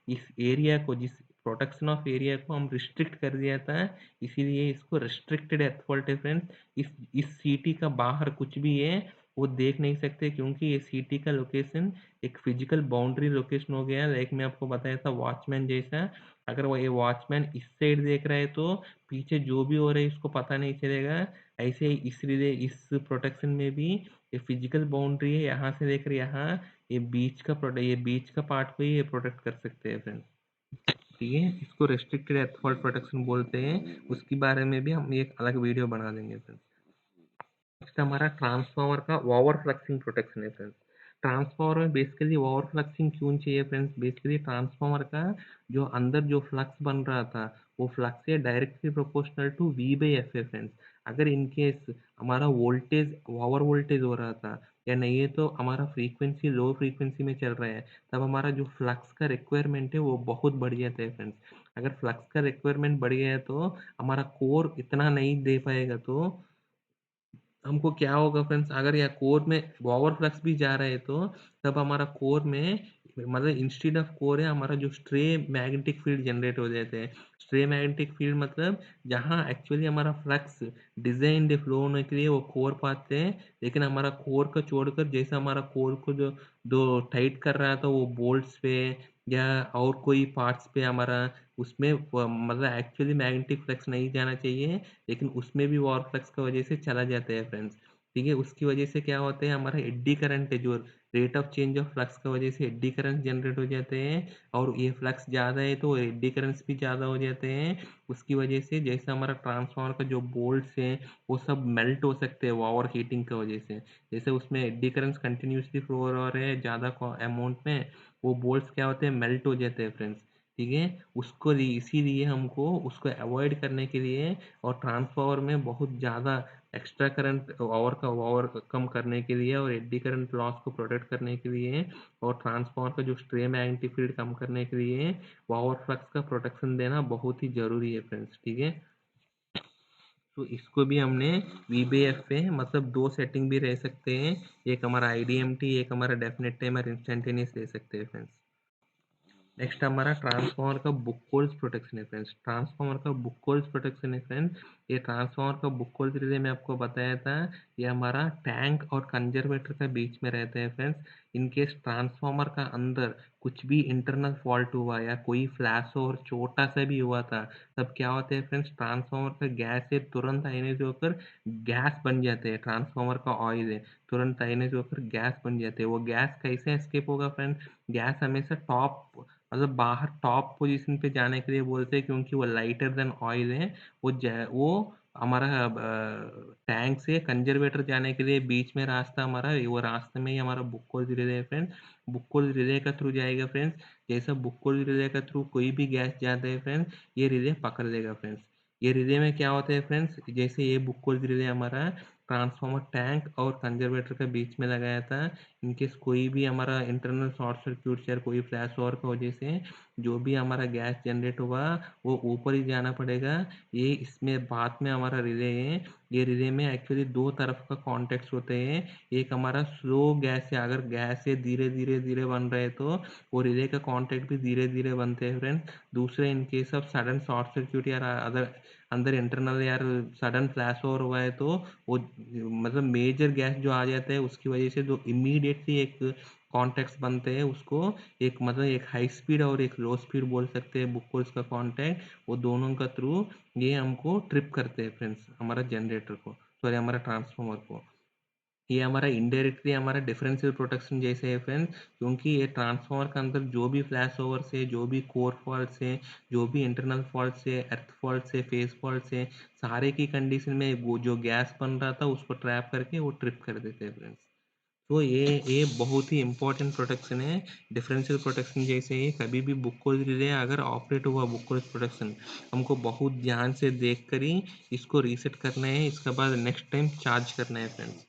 इस एरिया को, जिस प्रोटेक्शन ऑफ एरिया को हम रिस्ट्रिक्ट कर दिया था, इसीलिए इसको रिस्ट्रिक्टेड एर्थ फॉल्ट है फ्रेंड्स। इस सिटी का बाहर कुछ भी है वो देख नहीं सकते, क्योंकि ये सिटी का लोकेशन एक फिजिकल बाउंड्री लोकेशन हो गया। लाइक मैं आपको बताया था वॉचमैन जैसा, अगर वो ये वॉचमैन इस साइड देख रहा है तो पीछे जो भी हो रहा है इसको पता नहीं चलेगा। ऐसे ही इसलिए इस प्रोटेक्शन में भी ये फिजिकल बाउंड्री है, यहाँ से लेकर यहाँ, ये बीच का पार्ट को ही ये प्रोटेक्ट कर सकते हैं फ्रेंड्स। ठीक है, इसको रेस्ट्रिक्टेड एर्थ फॉल्ट प्रोटेक्शन बोलते हैं, उसके बारे में भी हम एक अलग वीडियो बना देंगे फ्रेंड्स। नेक्स्ट हमारा ट्रांसफार्मर का ओवर फ्लक्सिंग प्रोटेक्शन है फ्रेंड्स। ट्रांसफार्मर में बेसिकली ओवर फ्लक्सिंग क्यों चाहिए फ्रेंड्स? बेसिकली ट्रांसफार्मर का जो अंदर जो फ्लक्स बन रहा था, वो फ्लक्स है directly proportional to V by F है फ्रेंड्स। अगर इन केस हमारा वोल्टेज ओवर वोल्टेज हो रहा था, या नहीं है तो हमारा फ्रीक्वेंसी लो फ्रीक्वेंसी में चल रहा है, तब हमारा जो फ्लक्स का रिक्वायरमेंट है वो बहुत बढ़ जाता है फ्रेंड्स। अगर फ्लक्स का रिक्वायरमेंट बढ़ गया है तो हमारा कोर इतना नहीं दे पाएगा, तो हमको क्या होगा फ्रेंड्स, अगर यहाँ कोर में ओवर फ्लक्स भी जा रहा है तो तब हमारा कोर में, मतलब इंस्टेड ऑफ कोर है, हमारा जो स्ट्रे मैग्नेटिक फील्ड जनरेट हो जाते हैं। स्ट्रे मैग्नेटिक फील्ड मतलब जहाँ एक्चुअली हमारा फ्लक्स डिजाइन है फ्लो होने के लिए, वो कोर पाते हैं, लेकिन हमारा कोर को छोड़कर, जैसे हमारा कोर को जो दो टाइट कर रहा था वो बोल्ट्स पे या और कोई पार्ट्स पे हमारा, उसमें मतलब एक्चुअली मैग्नेटिक फ्लक्स नहीं जाना चाहिए, लेकिन उसमें भी वॉर फ्लक्स की वजह से चला जाता है फ्रेंड्स। ठीक है, उसकी वजह से क्या होता है, हमारा एडी करंट है, जो rate of change of flux की वजह से एडी करंट जनरेट हो जाते हैं, और ये फ्लक्स ज़्यादा है तो एडी करंट्स भी ज़्यादा हो जाते हैं। उसकी वजह से जैसे हमारा ट्रांसफार्मर का जो बोल्ट्स हैं वो सब मेल्ट हो सकते हैं ओवर हीटिंग की वजह से। जैसे उसमें एडी करंट्स कंटिन्यूसली फ्लो हो रहे हैं ज़्यादा अमाउंट में, वो बोल्ट्स क्या होते हैं, मेल्ट हो जाते हैं फ्रेंड्स। ठीक है, इसीलिए हमको उसको अवॉइड करने के लिए, और ट्रांसफार्मर में बहुत ज़्यादा एक्स्ट्रा करंट ओवर कम करने के लिए, और एडी करंट लॉस को प्रोटेक्ट करने के लिए, और ट्रांसफार्मर का जो स्ट्रे मैग्नेटिक फील्ड कम करने के लिए ओवर फ्लक्स का प्रोटेक्शन देना बहुत ही ज़रूरी है फ्रेंड्स। ठीक है, तो इसको भी हमने वीबीएफ पे, मतलब दो सेटिंग भी रह सकते हैं, एक हमारा आईडीएमटी, एक हमारा डेफिनेट टाइमर इंस्टेंटेनियस ले सकते हैं फ्रेंड्स। नेक्स्ट हमारा ट्रांसफार्मर का बुक होल्स प्रोटेक्शन है फ्रेंड्स। ट्रांसफार्मर का बुक होल्स प्रोटेक्शन है फ्रेंड्स। ये ट्रांसफार्मर का बुक होल्स रिले मैं आपको बताया था, ये हमारा टैंक और कंजर्वेटर का बीच में रहते हैं फ्रेंड्स। इनकेस ट्रांसफार्मर का अंदर कुछ भी इंटरनल फॉल्ट हुआ या कोई फ्लैश ओवर छोटा सा भी हुआ था, तब क्या होता है फ्रेंड्स, ट्रांसफार्मर का गैस है तुरंत आयनेज होकर गैस बन जाते हैं। ट्रांसफार्मर का ऑयल है, तुरंत आयनेज होकर गैस बन जाते हैं। वो गैस कैसे एस्केप होगा फ्रेंड्स? गैस हमेशा टॉप, मतलब बाहर टॉप पोजीशन पे जाने के लिए बोलते हैं, क्योंकि वो लाइटर देन ऑयल है। वो हमारा टैंक से कंजर्वेटर जाने के लिए बीच में रास्ता हमारा, वो रास्ते में ही हमारा बुक्कोल रिले है फ्रेंड्स। बुक्कोल रिले का थ्रू जाएगा फ्रेंड्स। जैसा बुक्कोल रिले का थ्रू कोई भी गैस जाता है फ्रेंड्स, ये रिले पकड़ लेगा फ्रेंड्स। ये रिले में क्या होता है फ्रेंड्स, जैसे ये बुक्कोल रिले हमारा ट्रांसफार्मर टैंक और कंजर्वेटर के बीच में लगाया था। इनकेस कोई भी हमारा इंटरनल शॉर्ट सर्क्यूट या कोई फ्लैश ओवर की वजह से जो भी हमारा गैस जनरेट हुआ वो ऊपर ही जाना पड़ेगा। ये इसमें बाद में हमारा रिले है, ये रिले में एक्चुअली दो तरफ का कॉन्टेक्ट होते हैं। एक हमारा स्लो गैस है, अगर गैस से धीरे धीरे धीरे बन रहे तो वो रिले का कॉन्टेक्ट भी धीरे धीरे बनते हैं फ्रेंड्स। दूसरे इन case of sudden short circuit या अदर अंदर इंटरनल या सडन फ्लैश ओवर हुआ है तो वो मतलब मेजर गैस जो आ जाता है उसकी वजह से जो इमीडिएटली एक कॉन्टैक्ट्स बनते हैं उसको एक मतलब एक हाई स्पीड और एक लो स्पीड बोल सकते हैं बुक होल्स का कॉन्टैक्ट, वो दोनों का थ्रू ये हमको ट्रिप करते हैं फ्रेंड्स हमारा जनरेटर को, सॉरी हमारा ट्रांसफार्मर को। ये हमारा इनडायरेक्टली हमारा डिफरेंशियल प्रोटेक्शन जैसे है फ्रेंड्स, क्योंकि ये ट्रांसफार्मर के अंदर जो भी फ्लैश ओवर्स है, जो भी कोर फॉल्ट्स है, जो भी इंटरनल फॉल्ट्स है, अर्थ फॉल्ट्स है, फेस फॉल्ट्स है, सारे की कंडीशन में वो जो गैस बन रहा था उसको ट्रैप करके वो ट्रिप कर देते हैं फ्रेंड्स। तो ये बहुत ही इंपॉर्टेंट प्रोटेक्शन है। डिफरेंशियल प्रोटेक्शन जैसे ही कभी भी बुक रिले अगर ऑपरेट हुआ बुक प्रोटेक्शन, हमको बहुत ध्यान से देख कर ही इसको रीसेट करना है, इसके बाद नेक्स्ट टाइम चार्ज करना है फ्रेंड्स।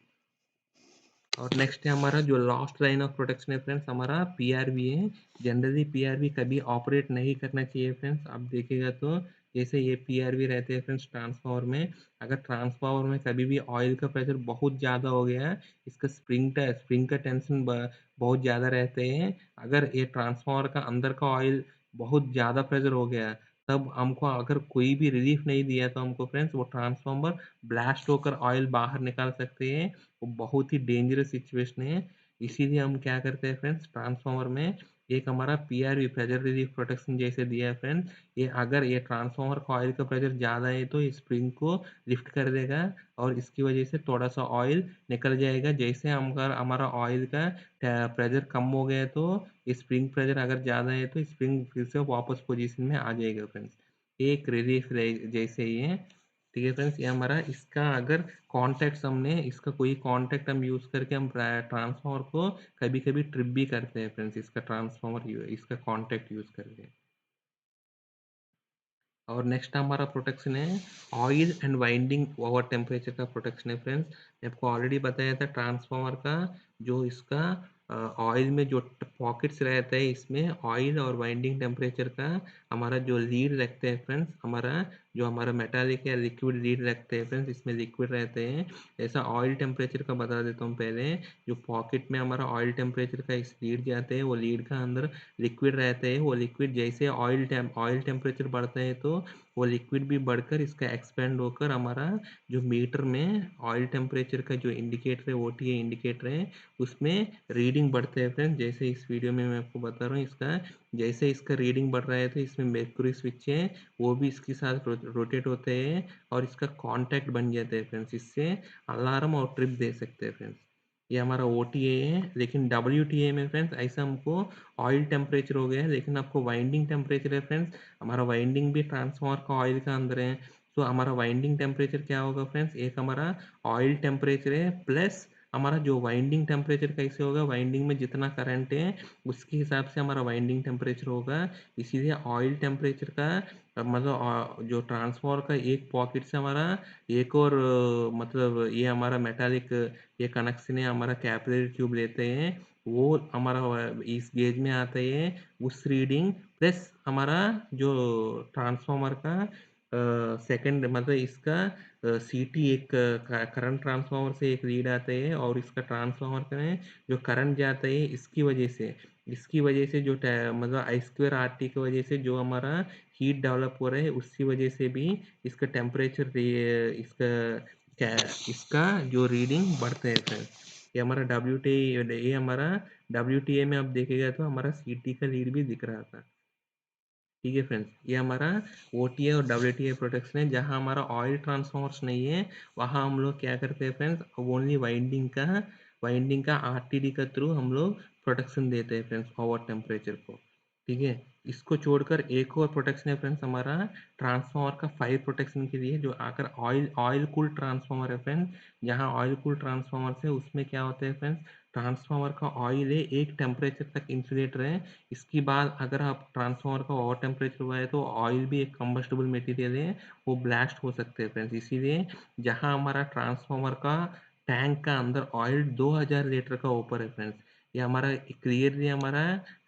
और नेक्स्ट है हमारा जो लास्ट लाइन ऑफ प्रोटेक्शन है फ्रेंड्स, हमारा पीआरवी है। जनरली पीआरवी कभी ऑपरेट नहीं करना चाहिए फ्रेंड्स। आप देखिएगा तो जैसे ये पीआरवी रहते हैं फ्रेंड्स ट्रांसफार्मर में, अगर ट्रांसफार्मर में कभी भी ऑयल का प्रेशर बहुत ज़्यादा हो गया, इसका स्प्रिंग का टेंशन बहुत ज़्यादा रहते हैं, अगर ये ट्रांसफार्मर का अंदर का ऑयल बहुत ज़्यादा प्रेशर हो गया, तब हमको अगर कोई भी रिलीफ नहीं दिया तो हमको फ्रेंड्स वो ट्रांसफार्मर ब्लास्ट होकर ऑयल बाहर निकाल सकते हैं। वो बहुत ही डेंजरस सिचुएशन है। इसीलिए हम क्या करते हैं फ्रेंड्स, ट्रांसफार्मर में एक हमारा पीआरवी प्रेशर रिलीफ प्रोटेक्शन जैसे दिया है फ्रेंड्स। ये अगर ये ट्रांसफार्मर का ऑयल का प्रेशर ज़्यादा है तो स्प्रिंग को लिफ्ट कर देगा और इसकी वजह से थोड़ा सा ऑयल निकल जाएगा। जैसे हम अगर हमारा ऑयल का प्रेशर कम हो गया तो स्प्रिंग प्रेशर अगर ज़्यादा है तो स्प्रिंग फिर से वापस पोजीशन में आ जाएगा फ्रेंड्स। एक रिलीफ जैसे ही है। ठीक है फ्रेंड्स, ये हमारा इसका अगर कॉन्टैक्ट हमने इसका कोई कॉन्टैक्ट हम यूज़ करके हम ट्रांसफार्मर को कभी कभी ट्रिप भी करते हैं फ्रेंड्स, इसका ट्रांसफार्मर इसका कॉन्टैक्ट यूज़ करके। और नेक्स्ट हमारा प्रोटेक्शन है oil and winding over temperature का प्रोटेक्शन है फ्रेंड्स। मैं आपको ऑलरेडी बताया था ट्रांसफार्मर का जो इसका ऑयल में जो पॉकेट्स रहता है इसमें ऑयल और वाइंडिंग टेम्परेचर का हमारा जो लीड रखते हैं फ्रेंड्स, हमारा जो हमारा मेटालिक या लिक्विड लीड रखते हैं फ्रेंड्स, इसमें लिक्विड रहते हैं। ऐसा ऑयल टेम्परेचर का बता देता हूँ पहले। जो पॉकेट में हमारा ऑयल टेम्परेचर का इस लीड जाते हैं वो लीड का अंदर लिक्विड रहते हैं। वो लिक्विड जैसे ऑयल टेम्परेचर बढ़ता है तो वो लिक्विड भी बढ़कर इसका एक्सपेंड होकर हमारा जो मीटर में ऑयल टेम्परेचर का जो इंडिकेटर है ओटीए इंडिकेटर है उसमें रीडिंग बढ़ते हैं फ्रेंड्स। जैसे इस वीडियो में मैं आपको बता रहा हूँ इसका जैसे इसका रीडिंग बढ़ रहा है तो इसमें मेर्क्यूरी स्विच है वो भी इसके साथ रोटेट होते हैं और इसका कॉन्टैक्ट बन जाते हैं फ्रेंड्स। इससे अलार्म और ट्रिप दे सकते हैं फ्रेंड्स। ये हमारा ओ है। लेकिन डब्ल्यू में फ्रेंड्स ऐसा हमको ऑयल टेम्परेचर हो गया है, लेकिन आपको वाइंडिंग टेम्परेचर है फ्रेंड्स, हमारा वाइंडिंग भी ट्रांसफार्मर का ऑयल का अंदर है। तो हमारा वाइंडिंग टेम्परेचर क्या होगा फ्रेंड्स, एक हमारा ऑयल टेम्परेचर है प्लस हमारा जो वाइंडिंग टेम्परेचर कैसे होगा, वाइंडिंग में जितना करंट है उसके हिसाब से हमारा वाइंडिंग टेम्परेचर होगा। इसीलिए ऑयल टेम्परेचर का मतलब जो ट्रांसफार्मर का एक पॉकेट से हमारा एक और मतलब ये हमारा मेटालिक ये कनेक्शन है, हमारा कैपिलरी ट्यूब लेते हैं वो हमारा इस गेज में आता है। उस रीडिंग प्लस हमारा जो ट्रांसफार्मर का सेकंड मतलब इसका सीटी एक करंट ट्रांसफार्मर से एक रीड आता है और इसका ट्रांसफार्मर में जो करंट जाता है इसकी वजह से जो मतलब आई स्क्वेयर आर टी की वजह से जो हमारा हीट डेवलप हो रहा है उसकी वजह से भी इसका टेम्परेचर इसका क्या इसका जो रीडिंग बढ़ते हैं फ्रेंड्स। ये हमारा ये हमारा डब्ल्यू में आप देखेगा तो हमारा सी का लीड भी दिख रहा था। ठीक है फ्रेंड्स, ये हमारा ओ और डब्ल्यू प्रोटेक्शन है। जहाँ हमारा ऑयल ट्रांसफॉर्मर्स नहीं है वहाँ हम लोग क्या करते हैं फ्रेंड्स, ओनली वाइंडिंग का आरटीडी का थ्रू हम लोग प्रोटेक्शन देते हैं फ्रेंड्स ओवर टेम्परेचर को। ठीक है, इसको छोड़कर एक और प्रोटेक्शन है फ्रेंड्स हमारा ट्रांसफार्मर का फायर प्रोटेक्शन के लिए, जो आकर ऑयल कूल ट्रांसफार्मर है फ्रेंड्स। जहाँ ऑयल कूल ट्रांसफार्मर है उसमें क्या होता है फ्रेंड्स, ट्रांसफार्मर का ऑयल है एक टेम्परेचर तक इंसुलेटर है। इसके बाद अगर आप ट्रांसफार्मर का ओवर टेम्परेचर हुआ है तो ऑयल भी एक कंबस्टेबल मटेरियल है, वो ब्लास्ट हो सकते हैं फ्रेंड्स। इसीलिए जहाँ हमारा ट्रांसफार्मर का टैंक का अंदर ऑयल 2000 लीटर का ऊपर है फ्रेंड्स, ये हमारा क्लियरली हमारा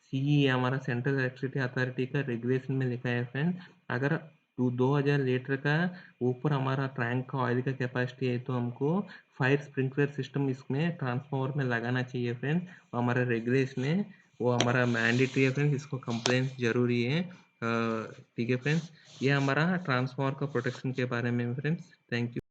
सीई हमारा सेंट्रल इलेक्ट्रिसिटी अथॉरिटी का रेगुलेशन में लिखा है फ्रेंड्स। अगर 2000 लीटर का ऊपर हमारा टैंक का ऑयल का कैपेसिटी है, तो हमको फायर स्प्रिंकलर सिस्टम इसमें ट्रांसफार्मर में लगाना चाहिए फ्रेंड। हमारा रेगुलेशन है, वो हमारा मैंडेटरी है फ्रेंड्स, इसको कंप्लेंट जरूरी है। ठीक है फ्रेंड्स, ये हमारा ट्रांसफार्मर का प्रोटेक्शन के बारे में फ्रेंड्स। Thank you.